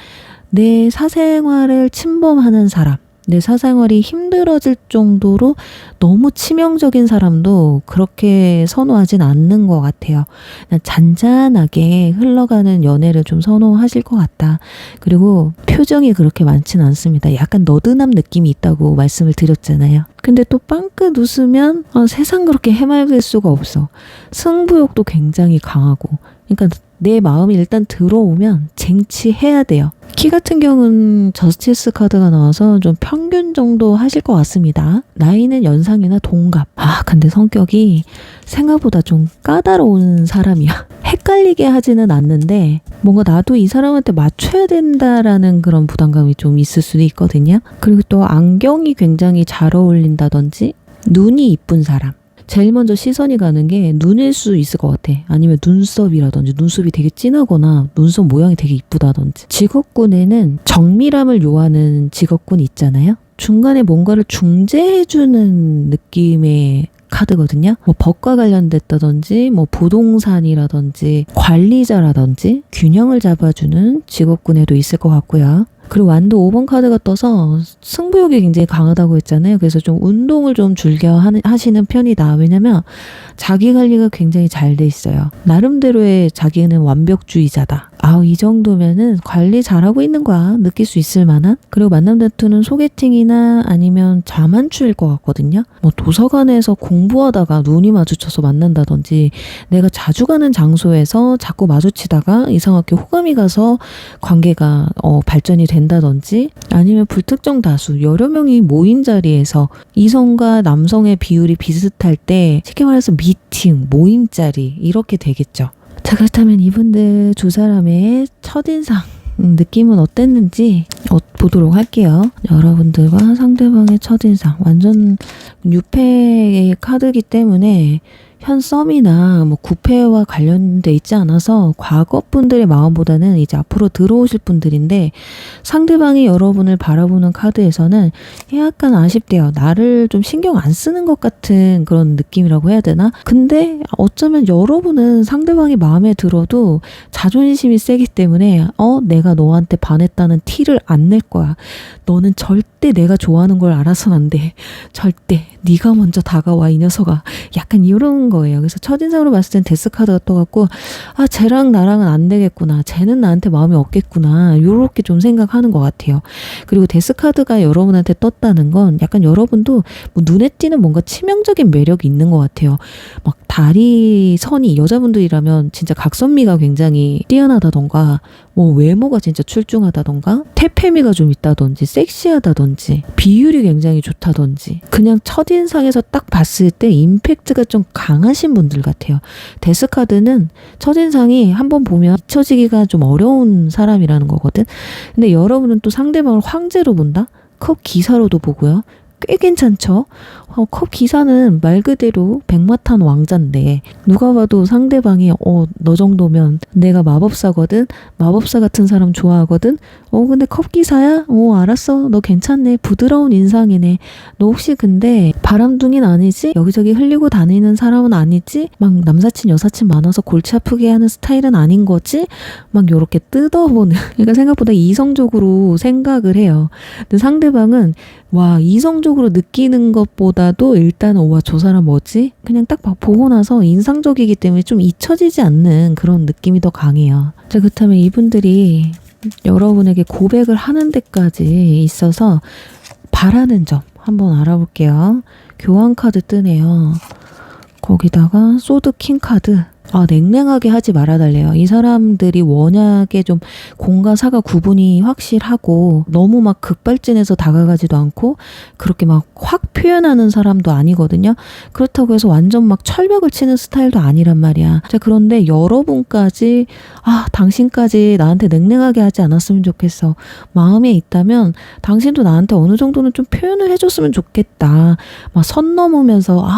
내 사생활을 침범하는 사람, 내 사생활이 힘들어질 정도로 너무 치명적인 사람도 그렇게 선호하진 않는 것 같아요. 그냥 잔잔하게 흘러가는 연애를 좀 선호하실 것 같다. 그리고 표정이 그렇게 많진 않습니다. 약간 너드남 느낌이 있다고 말씀을 드렸잖아요. 근데 또 빵긋 웃으면 세상 그렇게 해맑을 수가 없어. 승부욕도 굉장히 강하고 그러니까 내 마음이 일단 들어오면 쟁취해야 돼요. 키 같은 경우는 저스티스 카드가 나와서 좀 평균 정도 하실 것 같습니다. 나이는 연상이나 동갑. 근데 성격이 생각보다 좀 까다로운 사람이야. 헷갈리게 하지는 않는데 뭔가 나도 이 사람한테 맞춰야 된다라는 그런 부담감이 좀 있을 수도 있거든요. 그리고 또 안경이 굉장히 잘 어울린다든지 눈이 이쁜 사람. 제일 먼저 시선이 가는 게 눈일 수 있을 것 같아. 아니면 눈썹이라든지 눈썹이 되게 진하거나 눈썹 모양이 되게 이쁘다든지. 직업군에는 정밀함을 요하는 직업군 있잖아요. 중간에 뭔가를 중재해주는 느낌의 카드거든요. 뭐 법과 관련됐다든지 뭐 부동산이라든지 관리자라든지 균형을 잡아주는 직업군에도 있을 것 같고요. 그리고 완도 5번 카드가 떠서 승부욕이 굉장히 강하다고 했잖아요. 그래서 좀 운동을 좀 즐겨 하시는 편이다. 왜냐면 자기 관리가 굉장히 잘 돼 있어요. 나름대로의 자기는 완벽주의자다. 이 정도면은 관리 잘하고 있는 거야. 느낄 수 있을 만한. 그리고 만남 다투는 소개팅이나 아니면 자만추일 것 같거든요. 뭐 도서관에서 공부하다가 눈이 마주쳐서 만난다든지 내가 자주 가는 장소에서 자꾸 마주치다가 이상하게 호감이 가서 관계가 발전이 된다든지 아니면 불특정 다수 여러 명이 모인 자리에서 이성과 남성의 비율이 비슷할 때 쉽게 말해서 미팅, 모임 자리 이렇게 되겠죠. 자, 그렇다면 이분들 두 사람의 첫인상 느낌은 어땠는지 보도록 할게요. 여러분들과 상대방의 첫인상 완전 뉴페의 카드이기 때문에 현 썸이나 뭐 구패와 관련돼 있지 않아서 과거 분들의 마음보다는 이제 앞으로 들어오실 분들인데 상대방이 여러분을 바라보는 카드에서는 약간 아쉽대요. 나를 좀 신경 안 쓰는 것 같은 그런 느낌이라고 해야 되나? 근데 어쩌면 여러분은 상대방이 마음에 들어도 자존심이 세기 때문에 내가 너한테 반했다는 티를 안 낼 거야. 너는 절대 내가 좋아하는 걸 알아서는 안 돼. 절대 네가 먼저 다가와 이 녀석아. 약간 이런 거예요. 그래서 첫인상으로 봤을 땐 데스 카드가 떠갖고 쟤랑 나랑은 안 되겠구나. 쟤는 나한테 마음이 없겠구나. 요렇게 좀 생각하는 것 같아요. 그리고 데스 카드가 여러분한테 떴다는 건 약간 여러분도 뭐 눈에 띄는 뭔가 치명적인 매력이 있는 것 같아요. 막 다리 선이 여자분들이라면 진짜 각선미가 굉장히 뛰어나다던가 뭐 외모가 진짜 출중하다던가 태페미가 좀 있다든지 섹시하다든지 비율이 굉장히 좋다든지 그냥 첫인상에서 딱 봤을 때 임팩트가 좀 강하신 분들 같아요. 데스카드는 첫인상이 한번 보면 잊혀지기가 좀 어려운 사람이라는 거거든. 근데 여러분은 또 상대방을 황제로 본다? 컵 기사로도 보고요. 꽤 괜찮죠? 컵 기사는 말 그대로 백마탄 왕자인데 누가 봐도 상대방이 너 정도면 내가 마법사거든? 마법사 같은 사람 좋아하거든? 근데 컵 기사야? 알았어. 너 괜찮네. 부드러운 인상이네. 너 혹시 근데 바람둥이는 아니지? 여기저기 흘리고 다니는 사람은 아니지? 막 남사친 여사친 많아서 골치 아프게 하는 스타일은 아닌 거지? 막 요렇게 뜯어보는 그러니까 생각보다 이성적으로 생각을 해요. 근데 상대방은 이성적으로 느끼는 것보다도 일단은 저 사람 뭐지? 그냥 딱 보고 나서 인상적이기 때문에 좀 잊혀지지 않는 그런 느낌이 더 강해요. 자, 그렇다면 이분들이 여러분에게 고백을 하는 데까지 있어서 바라는 점 한번 알아볼게요. 교환 카드 뜨네요. 거기다가 소드 킹 카드. 냉랭하게 하지 말아달래요. 이 사람들이 워낙에 좀 공과 사가 구분이 확실하고 너무 막 급발진해서 다가가지도 않고 그렇게 막 확 표현하는 사람도 아니거든요. 그렇다고 해서 완전 막 철벽을 치는 스타일도 아니란 말이야. 자, 그런데 여러분까지 당신까지 나한테 냉랭하게 하지 않았으면 좋겠어. 마음에 있다면 당신도 나한테 어느 정도는 좀 표현을 해줬으면 좋겠다. 막 선 넘으면서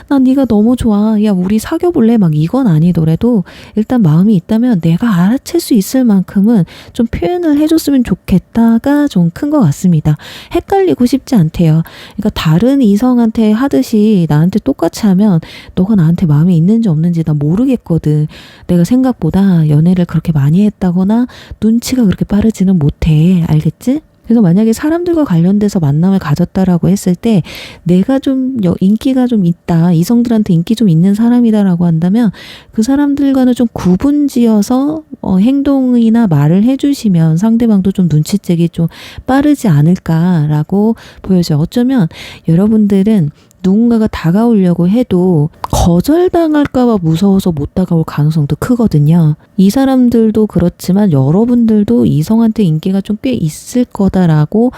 난 네가 너무 좋아. 야, 우리 사귀어볼래? 막 이건 아니더라도 일단 마음이 있다면 내가 알아챌 수 있을 만큼은 좀 표현을 해줬으면 좋겠다가 좀 큰 것 같습니다. 헷갈리고 싶지 않대요. 그러니까 다른 이성한테 하듯이 나한테 똑같이 하면 너가 나한테 마음이 있는지 없는지 나 모르겠거든. 내가 생각보다 연애를 그렇게 많이 했다거나 눈치가 그렇게 빠르지는 못해. 알겠지? 그래서 만약에 사람들과 관련돼서 만남을 가졌다라고 했을 때 내가 좀 인기가 좀 있다, 이성들한테 인기 좀 있는 사람이다라고 한다면 그 사람들과는 좀 구분지어서 행동이나 말을 해주시면 상대방도 좀 눈치채기 좀 빠르지 않을까라고 보여져요. 어쩌면 여러분들은 누군가가 다가오려고 해도 거절당할까봐 무서워서 못 다가올 가능성도 크거든요. 이 사람들도 그렇지만 여러분들도 이성한테 인기가 좀 꽤 있을 거다라고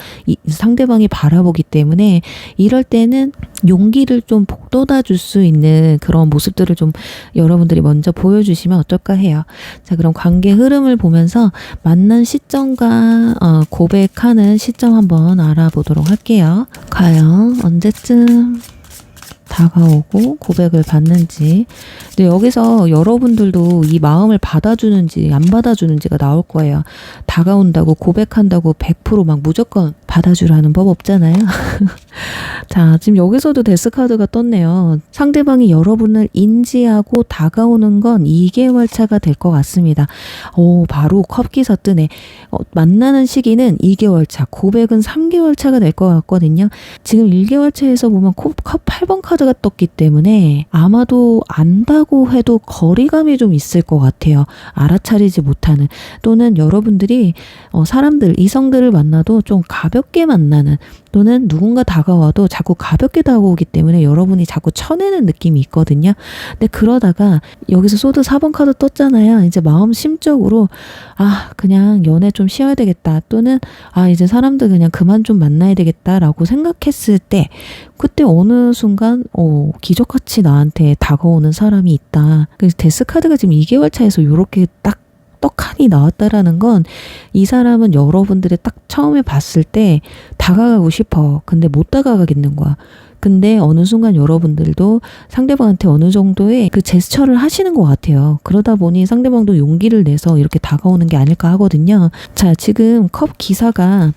상대방이 바라보기 때문에 이럴 때는 용기를 좀 북돋아 줄 수 있는 그런 모습들을 좀 여러분들이 먼저 보여주시면 어떨까 해요. 자, 그럼 관계 흐름을 보면서 만난 시점과 고백하는 시점 한번 알아보도록 할게요. 과연 언제쯤 다가오고 고백을 받는지. 근데 여기서 여러분들도 이 마음을 받아주는지 안 받아주는지가 나올 거예요. 다가온다고 고백한다고 100% 무조건 받아주라는 법 없잖아요. 자, 지금 여기서도 데스카드가 떴네요. 상대방이 여러분을 인지하고 다가오는 건 2개월 차가 될 것 같습니다. 바로 컵기사 뜨네. 만나는 시기는 2개월 차, 고백은 3개월 차가 될 것 같거든요. 지금 1개월 차에서 보면 컵 8번 카드가 떴기 때문에 아마도 안다고 해도 거리감이 좀 있을 것 같아요. 알아차리지 못하는, 또는 여러분들이 사람들, 이성들을 만나도 좀 가볍게 만나는, 또는 누군가 다가와도 자꾸 가볍게 다가오기 때문에 여러분이 자꾸 쳐내는 느낌이 있거든요. 근데 그러다가 여기서 소드 4번 카드 떴잖아요. 이제 마음 심적으로 그냥 연애 좀 쉬어야 되겠다, 또는 이제 사람들 그냥 그만 좀 만나야 되겠다라고 생각했을 때, 그때 어느 순간 기적같이 나한테 다가오는 사람이 있다. 그래서 데스카드가 지금 2개월 차에서 이렇게 딱 떡하니 나왔다라는 건 이 사람은 여러분들이 딱 처음에 봤을 때 다가가고 싶어. 근데 못 다가가겠는 거야. 근데 어느 순간 여러분들도 상대방한테 어느 정도의 그 제스처를 하시는 것 같아요. 그러다 보니 상대방도 용기를 내서 이렇게 다가오는 게 아닐까 하거든요. 자, 지금 컵 기사가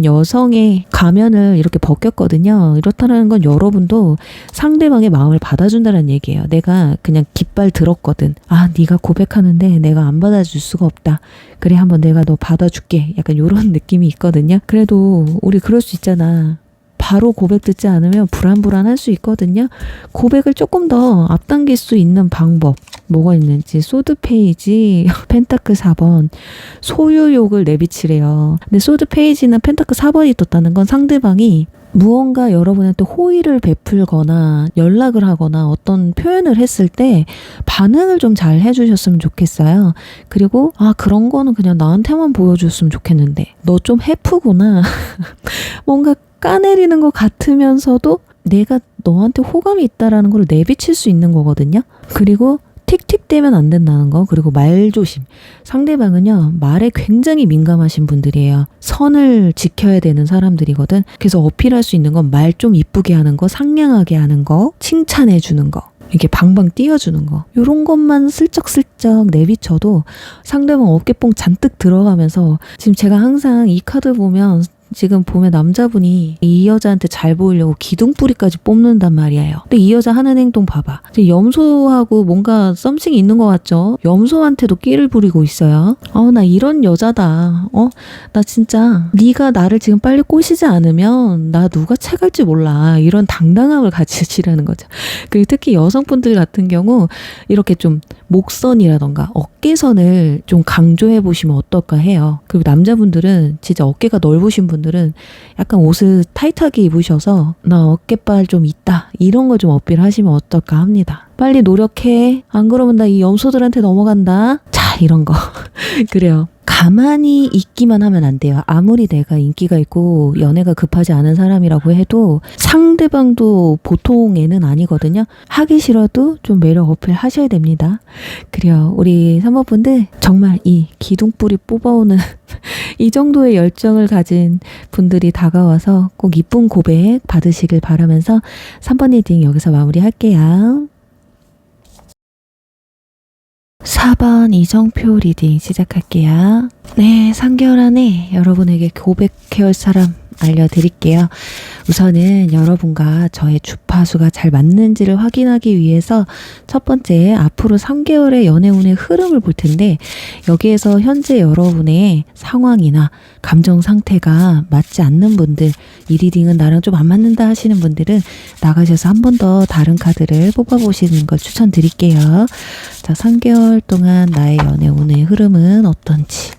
여성의 가면을 이렇게 벗겼거든요. 이렇다는 건 여러분도 상대방의 마음을 받아준다는 얘기예요. 내가 그냥 깃발 들었거든. 네가 고백하는데 내가 안 받아줄 수가 없다. 그래, 한번 내가 너 받아줄게. 약간 이런 느낌이 있거든요. 그래도 우리 그럴 수 있잖아. 바로 고백 듣지 않으면 불안불안할 수 있거든요. 고백을 조금 더 앞당길 수 있는 방법 뭐가 있는지. 소드 페이지, 펜타클 4번, 소유욕을 내비치래요. 근데 소드 페이지나 펜타클 4번이 떴다는 건 상대방이 무언가 여러분한테 호의를 베풀거나 연락을 하거나 어떤 표현을 했을 때 반응을 좀 잘 해주셨으면 좋겠어요. 그리고 그런 거는 그냥 나한테만 보여줬으면 좋겠는데 너 좀 해프구나. 뭔가 까내리는 것 같으면서도 내가 너한테 호감이 있다라는 걸 내비칠 수 있는 거거든요. 그리고 틱틱대면 안 된다는 거. 그리고 말조심. 상대방은요, 말에 굉장히 민감하신 분들이에요. 선을 지켜야 되는 사람들이거든. 그래서 어필할 수 있는 건 말 좀 이쁘게 하는 거, 상냥하게 하는 거, 칭찬해 주는 거, 이렇게 방방 띄워주는 거, 이런 것만 슬쩍슬쩍 내비쳐도 상대방 어깨뽕 잔뜩 들어가면서, 지금 제가 항상 이 카드 보면 지금 보면 남자분이 이 여자한테 잘 보이려고 기둥뿌리까지 뽑는단 말이에요. 근데 이 여자 하는 행동 봐봐. 염소하고 뭔가 썸씽이 있는 것 같죠? 염소한테도 끼를 부리고 있어요. 나 이런 여자다. 나 진짜 네가 나를 지금 빨리 꼬시지 않으면 나 누가 채갈지 몰라. 이런 당당함을 가지시라는 거죠. 그리고 특히 여성분들 같은 경우 이렇게 좀 목선이라던가 어깨선을 좀 강조해 보시면 어떨까 해요. 그리고 남자분들은 진짜 어깨가 넓으신 분들은 약간 옷을 타이트하게 입으셔서 나 어깨빨 좀 있다, 이런 거 좀 어필하시면 어떨까 합니다. 빨리 노력해. 안 그러면 나 이 염소들한테 넘어간다. 자, 이런 거. 그래요. 가만히 있기만 하면 안 돼요. 아무리 내가 인기가 있고 연애가 급하지 않은 사람이라고 해도 상대방도 보통 애는 아니거든요. 하기 싫어도 좀 매력 어필 하셔야 됩니다. 그래요. 우리 3번 분들 정말 이 기둥뿌리 뽑아오는 이 정도의 열정을 가진 분들이 다가와서 꼭 이쁜 고백 받으시길 바라면서 3번 리딩 여기서 마무리할게요. 4번 이정표 리딩 시작할게요. 네, 3개월 안에 여러분에게 고백해올 사람 알려드릴게요. 우선은 여러분과 저의 주파수가 잘 맞는지를 확인하기 위해서 첫 번째, 앞으로 3개월의 연애운의 흐름을 볼 텐데, 여기에서 현재 여러분의 상황이나 감정 상태가 맞지 않는 분들, 이 리딩은 나랑 좀 안 맞는다 하시는 분들은 나가셔서 한 번 더 다른 카드를 뽑아보시는 걸 추천드릴게요. 자, 3개월 동안 나의 연애운의 흐름은 어떤지.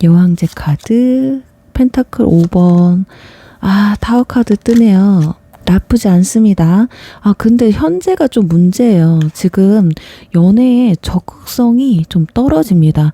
여왕제 카드, 펜타클 5번, 타워 카드 뜨네요. 나쁘지 않습니다. 근데 현재가 좀 문제예요. 지금 연애의 적극성이 좀 떨어집니다.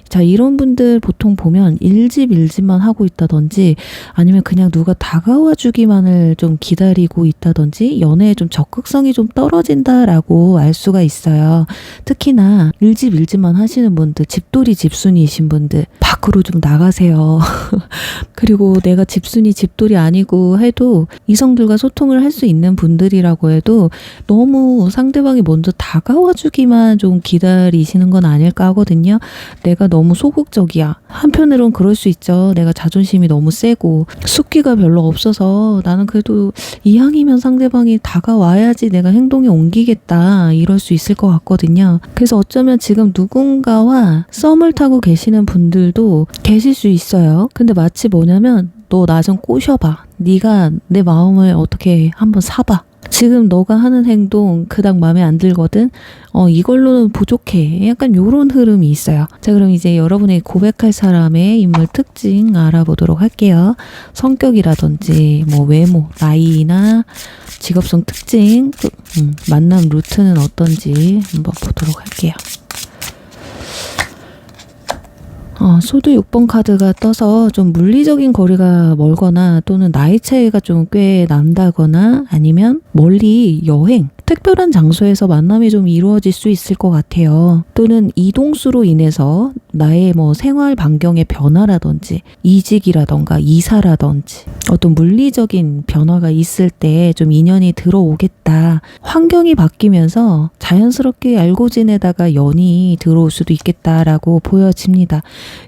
자, 이런 분들 보통 보면 일집만 하고 있다든지 아니면 그냥 누가 다가와 주기만을 좀 기다리고 있다든지 연애에 좀 적극성이 좀 떨어진다라고 알 수가 있어요. 특히나 일집만 하시는 분들, 집돌이 집순이이신 분들 밖으로 좀 나가세요. 그리고 내가 집순이 집돌이 아니고 해도 이성들과 소통을 할 수 있는 분들이라고 해도 너무 상대방이 먼저 다가와 주기만 좀 기다리시는 건 아닐까 하거든요. 내가 너무 소극적이야. 한편으론 그럴 수 있죠. 내가 자존심이 너무 세고 숫기가 별로 없어서 나는 그래도 이왕이면 상대방이 다가와야지 내가 행동에 옮기겠다. 이럴 수 있을 것 같거든요. 그래서 어쩌면 지금 누군가와 썸을 타고 계시는 분들도 계실 수 있어요. 근데 마치 뭐냐면 너 나 좀 꼬셔봐. 네가 내 마음을 어떻게 한번 사봐. 지금 너가 하는 행동 그닥 마음에 안 들거든. 이걸로는 부족해. 약간 요런 흐름이 있어요. 자, 그럼 이제 여러분의 고백할 사람의 인물 특징 알아보도록 할게요. 성격이라든지 뭐 외모, 나이나 직업성 특징, 만남 루트는 어떤지 한번 보도록 할게요. 소드 6번 카드가 떠서 좀 물리적인 거리가 멀거나 또는 나이 차이가 좀 꽤 난다거나 아니면 멀리 여행, 특별한 장소에서 만남이 좀 이루어질 수 있을 것 같아요. 또는 이동수로 인해서 나의 뭐 생활 반경의 변화라든지 이직이라던가 이사라든지 어떤 물리적인 변화가 있을 때 좀 인연이 들어오겠다. 환경이 바뀌면서 자연스럽게 알고 지내다가 연이 들어올 수도 있겠다라고 보여집니다.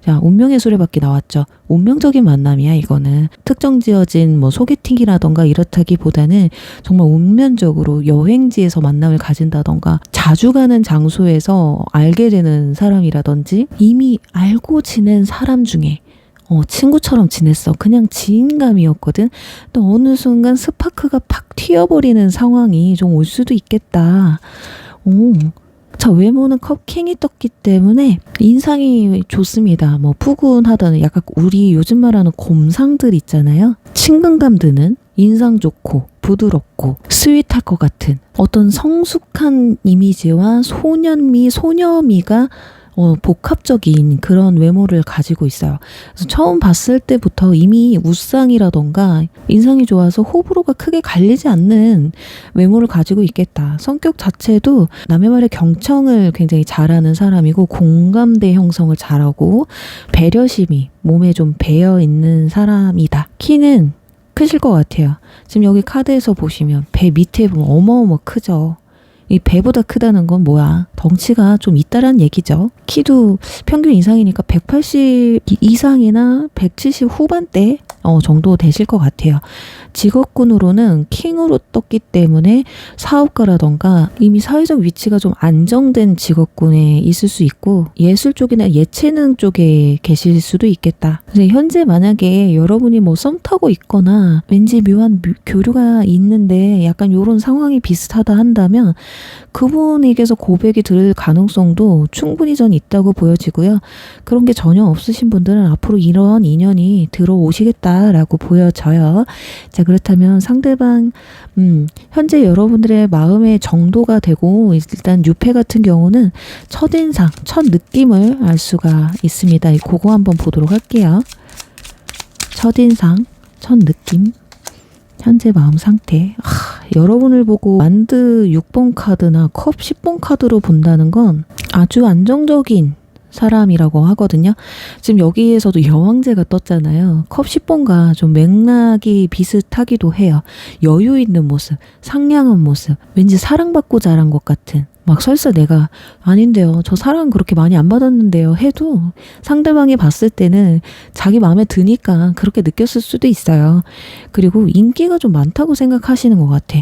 자, 운명의 수레바퀴 나왔죠. 운명적인 만남이야 이거는. 특정 지어진 뭐 소개팅이라던가 이렇다기보다는 정말 운명적으로 여행지에서 만남을 가진다던가 자주 가는 장소에서 알게 되는 사람이라든지 이미 알고 지낸 사람 중에 친구처럼 지냈어. 그냥 지인감이었거든. 또 어느 순간 스파크가 팍 튀어버리는 상황이 좀 올 수도 있겠다. 자, 외모는 컵킹이 떴기 때문에 인상이 좋습니다. 뭐 푸근하다는 약간 우리 요즘 말하는 곰상들 있잖아요. 친근감 드는 인상 좋고 부드럽고 스윗할 것 같은 어떤 성숙한 이미지와 소년미, 소녀미가 복합적인 그런 외모를 가지고 있어요. 그래서 처음 봤을 때부터 이미 웃상이라던가 인상이 좋아서 호불호가 크게 갈리지 않는 외모를 가지고 있겠다. 성격 자체도 남의 말에 경청을 굉장히 잘하는 사람이고 공감대 형성을 잘하고 배려심이 몸에 좀 배어 있는 사람이다. 키는 크실 것 같아요. 지금 여기 카드에서 보시면 배 밑에 보면 어마어마 크죠. 이 배보다 크다는 건 뭐야? 덩치가 좀 있다란 얘기죠. 키도 평균 이상이니까 180 이상이나 170 후반대 정도 되실 것 같아요. 직업군으로는 킹으로 떴기 때문에 사업가라던가 이미 사회적 위치가 좀 안정된 직업군에 있을 수 있고 예술 쪽이나 예체능 쪽에 계실 수도 있겠다. 그래서 현재 만약에 여러분이 뭐 썸 타고 있거나 왠지 묘한 교류가 있는데 약간 이런 상황이 비슷하다 한다면 그분에게서 고백이 들을 가능성도 충분히 전 있다고 보여지고요. 그런 게 전혀 없으신 분들은 앞으로 이런 인연이 들어오시겠다라고 보여져요. 자, 그렇다면 상대방 현재 여러분들의 마음의 정도가 되고 일단 유패 같은 경우는 첫인상, 첫 느낌을 알 수가 있습니다. 그거 한번 보도록 할게요. 첫인상, 첫 느낌. 현재 마음 상태. 여러분을 보고 만드 6번 카드나 컵 10번 카드로 본다는 건 아주 안정적인 사람이라고 하거든요. 지금 여기에서도 여왕제가 떴잖아요. 컵 10번과 좀 맥락이 비슷하기도 해요. 여유 있는 모습, 상냥한 모습, 왠지 사랑받고 자란 것 같은 막 설사 내가 아닌데요. 저 사랑 그렇게 많이 안 받았는데요. 해도 상대방이 봤을 때는 자기 마음에 드니까 그렇게 느꼈을 수도 있어요. 그리고 인기가 좀 많다고 생각하시는 것 같아.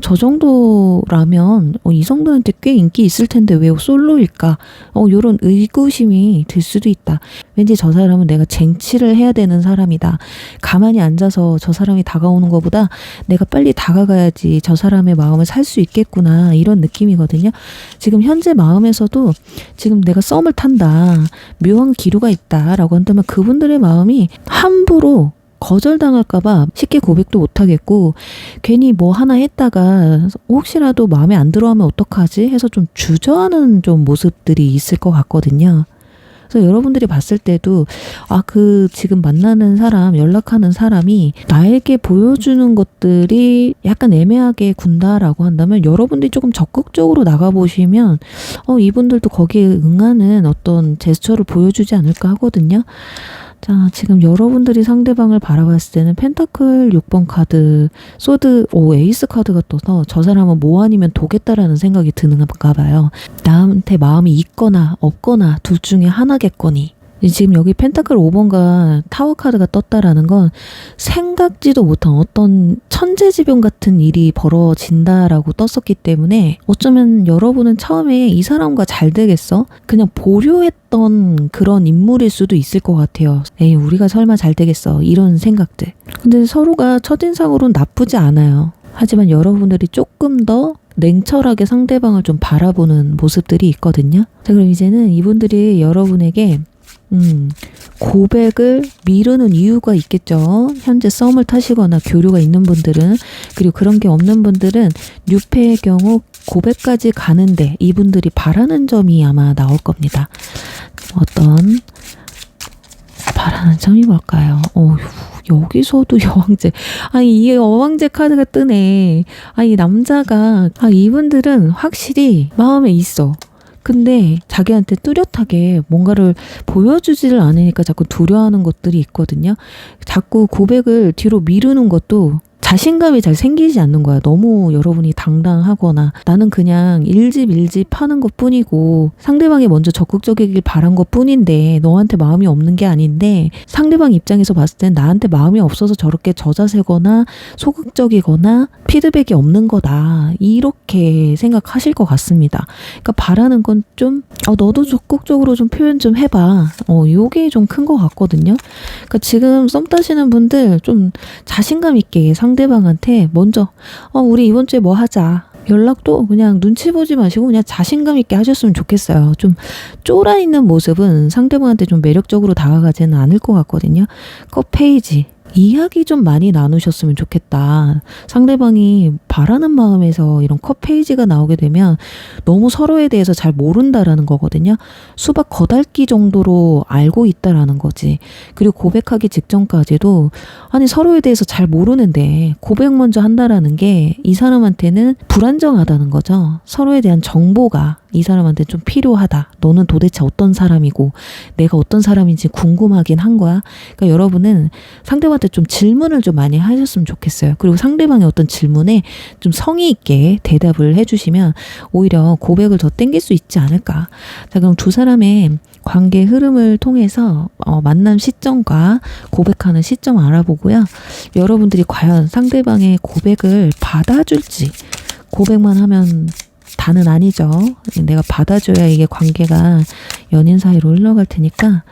저 정도라면 이 정도한테 꽤 인기 있을 텐데 왜 솔로일까? 요런 의구심이 들 수도 있다. 왠지 저 사람은 내가 쟁취를 해야 되는 사람이다. 가만히 앉아서 저 사람이 다가오는 것보다 내가 빨리 다가가야지 저 사람의 마음을 살 수 있겠구나. 이런 느낌이거든요. 지금 현재 마음에서도 지금 내가 썸을 탄다. 묘한 기류가 있다. 라고 한다면 그분들의 마음이 함부로 거절당할까봐 쉽게 고백도 못하겠고, 괜히 뭐 하나 했다가 혹시라도 마음에 안 들어하면 어떡하지 해서 좀 주저하는 좀 모습들이 있을 것 같거든요. 그래서 여러분들이 봤을 때도 지금 만나는 사람, 연락하는 사람이 나에게 보여주는 것들이 약간 애매하게 군다라고 한다면 여러분들이 조금 적극적으로 나가보시면 이분들도 거기에 응하는 어떤 제스처를 보여주지 않을까 하거든요. 자, 지금 여러분들이 상대방을 바라봤을 때는 펜타클 6번 카드, 소드, 에이스 카드가 떠서 저 사람은 뭐 아니면 도겠다라는 생각이 드는가 봐요. 나한테 마음이 있거나 없거나 둘 중에 하나겠거니. 지금 여기 펜타클 5번과 타워 카드가 떴다라는 건 생각지도 못한 어떤 천재지변 같은 일이 벌어진다라고 떴었기 때문에 어쩌면 여러분은 처음에 이 사람과 잘 되겠어? 그냥 보류했던 그런 인물일 수도 있을 것 같아요. 에이, 우리가 설마 잘 되겠어? 이런 생각들. 근데 서로가 첫인상으로는 나쁘지 않아요. 하지만 여러분들이 조금 더 냉철하게 상대방을 좀 바라보는 모습들이 있거든요. 자, 그럼 이제는 이분들이 여러분에게 고백을 미루는 이유가 있겠죠. 현재 썸을 타시거나 교류가 있는 분들은, 그리고 그런 게 없는 분들은 뉴페의 경우 고백까지 가는데 이분들이 바라는 점이 아마 나올 겁니다. 어떤 바라는 점이 뭘까요? 여기서도 여왕제. 이게 여왕제 카드가 뜨네. 이 남자가, 이분들은 확실히 마음에 있어. 근데 자기한테 뚜렷하게 뭔가를 보여주지를 않으니까 자꾸 두려워하는 것들이 있거든요. 자꾸 고백을 뒤로 미루는 것도 자신감이 잘 생기지 않는 거야. 너무 여러분이 당당하거나 나는 그냥 일집 하는 것 뿐이고 상대방이 먼저 적극적이길 바란 것 뿐인데 너한테 마음이 없는 게 아닌데, 상대방 입장에서 봤을 땐 나한테 마음이 없어서 저렇게 저자세거나 소극적이거나 피드백이 없는 거다, 이렇게 생각하실 것 같습니다. 그러니까 바라는 건 좀 너도 적극적으로 좀 표현 좀 해봐, 요게 좀 큰 것 같거든요. 그러니까 지금 썸 타시는 분들 좀 자신감 있게 상대방한테 먼저 우리 이번 주에 뭐 하자, 연락도 그냥 눈치 보지 마시고 그냥 자신감 있게 하셨으면 좋겠어요. 좀 쫄아 있는 모습은 상대방한테 좀 매력적으로 다가가지는 않을 것 같거든요. 페이지 이야기 좀 많이 나누셨으면 좋겠다. 상대방이 바라는 마음에서 이런 페이지가 나오게 되면 너무 서로에 대해서 잘 모른다라는 거거든요. 수박 거달기 정도로 알고 있다라는 거지. 그리고 고백하기 직전까지도 서로에 대해서 잘 모르는데 고백 먼저 한다라는 게 이 사람한테는 불안정하다는 거죠. 서로에 대한 정보가 이 사람한테 좀 필요하다. 너는 도대체 어떤 사람이고 내가 어떤 사람인지 궁금하긴 한 거야. 그러니까 여러분은 상대방한테 좀 질문을 좀 많이 하셨으면 좋겠어요. 그리고 상대방의 어떤 질문에 좀 성의 있게 대답을 해주시면 오히려 고백을 더 땡길 수 있지 않을까. 자, 그럼 두 사람의 관계 흐름을 통해서 만남 시점과 고백하는 시점 알아보고요. 여러분들이 과연 상대방의 고백을 받아줄지, 고백만 하면 다는 아니죠. 내가 받아줘야 이게 관계가 연인 사이로 흘러갈 테니까.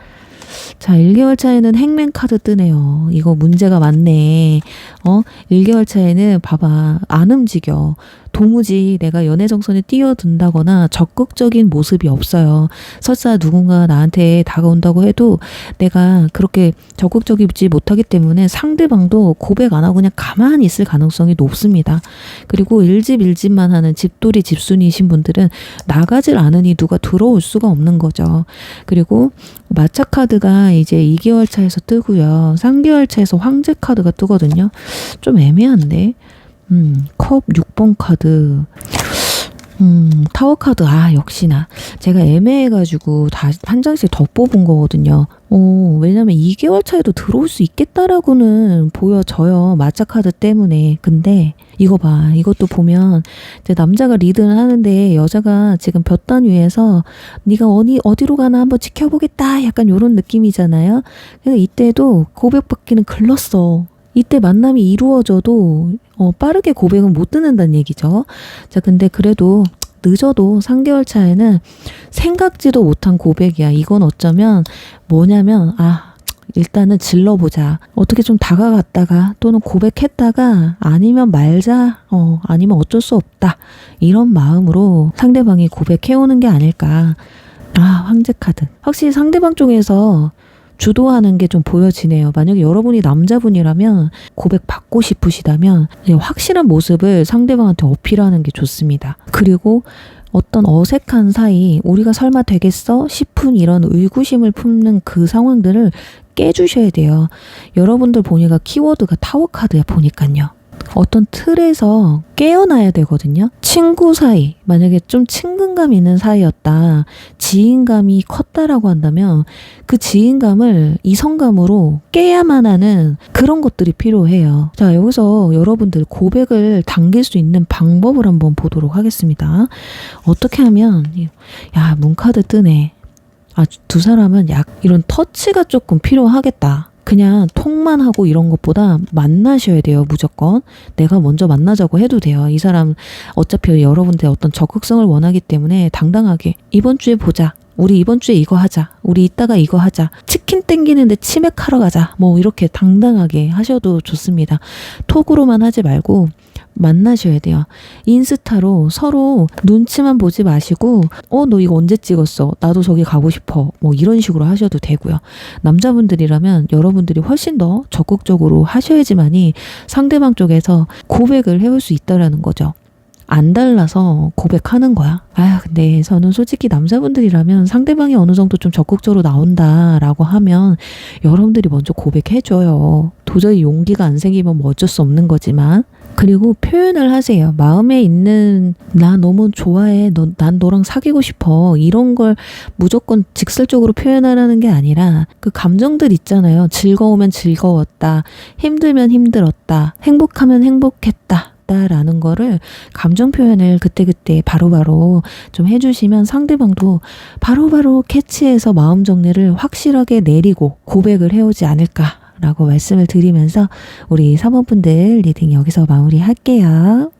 자, 1개월 차에는 행맨 카드 뜨네요. 이거 문제가 많네. 1개월 차에는 봐봐, 안 움직여. 도무지 내가 연애 정선에 뛰어든다거나 적극적인 모습이 없어요. 설사 누군가 나한테 다가온다고 해도 내가 그렇게 적극적이지 못하기 때문에 상대방도 고백 안 하고 그냥 가만히 있을 가능성이 높습니다. 그리고 일집만 하는 집돌이 집순이신 분들은 나가질 않으니 누가 들어올 수가 없는 거죠. 그리고 마차 카드가 이제 2개월 차에서 뜨고요. 3개월 차에서 황제 카드가 뜨거든요. 좀 애매한데. 컵 6번 카드, 타워 카드, 역시나 제가 애매해가지고 다 한 장씩 더 뽑은 거거든요. 왜냐면 2개월 차에도 들어올 수 있겠다라고는 보여져요. 마차 카드 때문에. 근데 이거 봐, 이것도 보면 이제 남자가 리드를 하는데 여자가 지금 볕단 위에서 네가 어디로 가나 한번 지켜보겠다, 약간 이런 느낌이잖아요. 그래서 이때도 고백받기는 글렀어. 이때 만남이 이루어져도 빠르게 고백은 못 듣는다는 얘기죠. 자, 근데 그래도 늦어도 3개월 차에는 생각지도 못한 고백이야. 이건 어쩌면 뭐냐면 일단은 질러보자. 어떻게 좀 다가갔다가 또는 고백했다가 아니면 말자. 아니면 어쩔 수 없다. 이런 마음으로 상대방이 고백해오는 게 아닐까. 황제 카드. 확실히 상대방 쪽에서 주도하는 게 좀 보여지네요. 만약에 여러분이 남자분이라면 고백 받고 싶으시다면 확실한 모습을 상대방한테 어필하는 게 좋습니다. 그리고 어떤 어색한 사이 우리가 설마 되겠어? 싶은 이런 의구심을 품는 그 상황들을 깨주셔야 돼요. 여러분들 보니까 키워드가 타워카드야 보니까요. 어떤 틀에서 깨어나야 되거든요. 친구 사이, 만약에 좀 친근감 있는 사이였다, 지인감이 컸다라고 한다면 그 지인감을 이성감으로 깨야만 하는 그런 것들이 필요해요. 자, 여기서 여러분들 고백을 당길 수 있는 방법을 한번 보도록 하겠습니다. 어떻게 하면, 야, 문카드 뜨네. 아, 두 사람은 이런 터치가 조금 필요하겠다. 그냥 톡만 하고 이런 것보다 만나셔야 돼요. 무조건. 내가 먼저 만나자고 해도 돼요. 이 사람 어차피 여러분들 어떤 적극성을 원하기 때문에 당당하게 이번 주에 보자. 우리 이번 주에 이거 하자. 우리 이따가 이거 하자. 치킨 땡기는데 치맥하러 가자. 뭐 이렇게 당당하게 하셔도 좋습니다. 톡으로만 하지 말고 만나셔야 돼요. 인스타로 서로 눈치만 보지 마시고 너 이거 언제 찍었어? 나도 저기 가고 싶어. 뭐 이런 식으로 하셔도 되고요. 남자분들이라면 여러분들이 훨씬 더 적극적으로 하셔야지만이 상대방 쪽에서 고백을 해올 수 있다라는 거죠. 안 달라서 고백하는 거야. 근데 저는 솔직히 남자분들이라면 상대방이 어느 정도 좀 적극적으로 나온다라고 하면 여러분들이 먼저 고백해줘요. 도저히 용기가 안 생기면 뭐 어쩔 수 없는 거지만. 그리고 표현을 하세요. 마음에 있는 나 너무 좋아해. 난 너랑 사귀고 싶어. 이런 걸 무조건 직설적으로 표현하라는 게 아니라 그 감정들 있잖아요. 즐거우면 즐거웠다. 힘들면 힘들었다. 행복하면 행복했다. 라는 거를 감정 표현을 그때그때 바로바로 좀 해주시면 상대방도 바로바로 캐치해서 마음 정리를 확실하게 내리고 고백을 해오지 않을까라고 말씀을 드리면서 우리 사모분들 리딩 여기서 마무리할게요.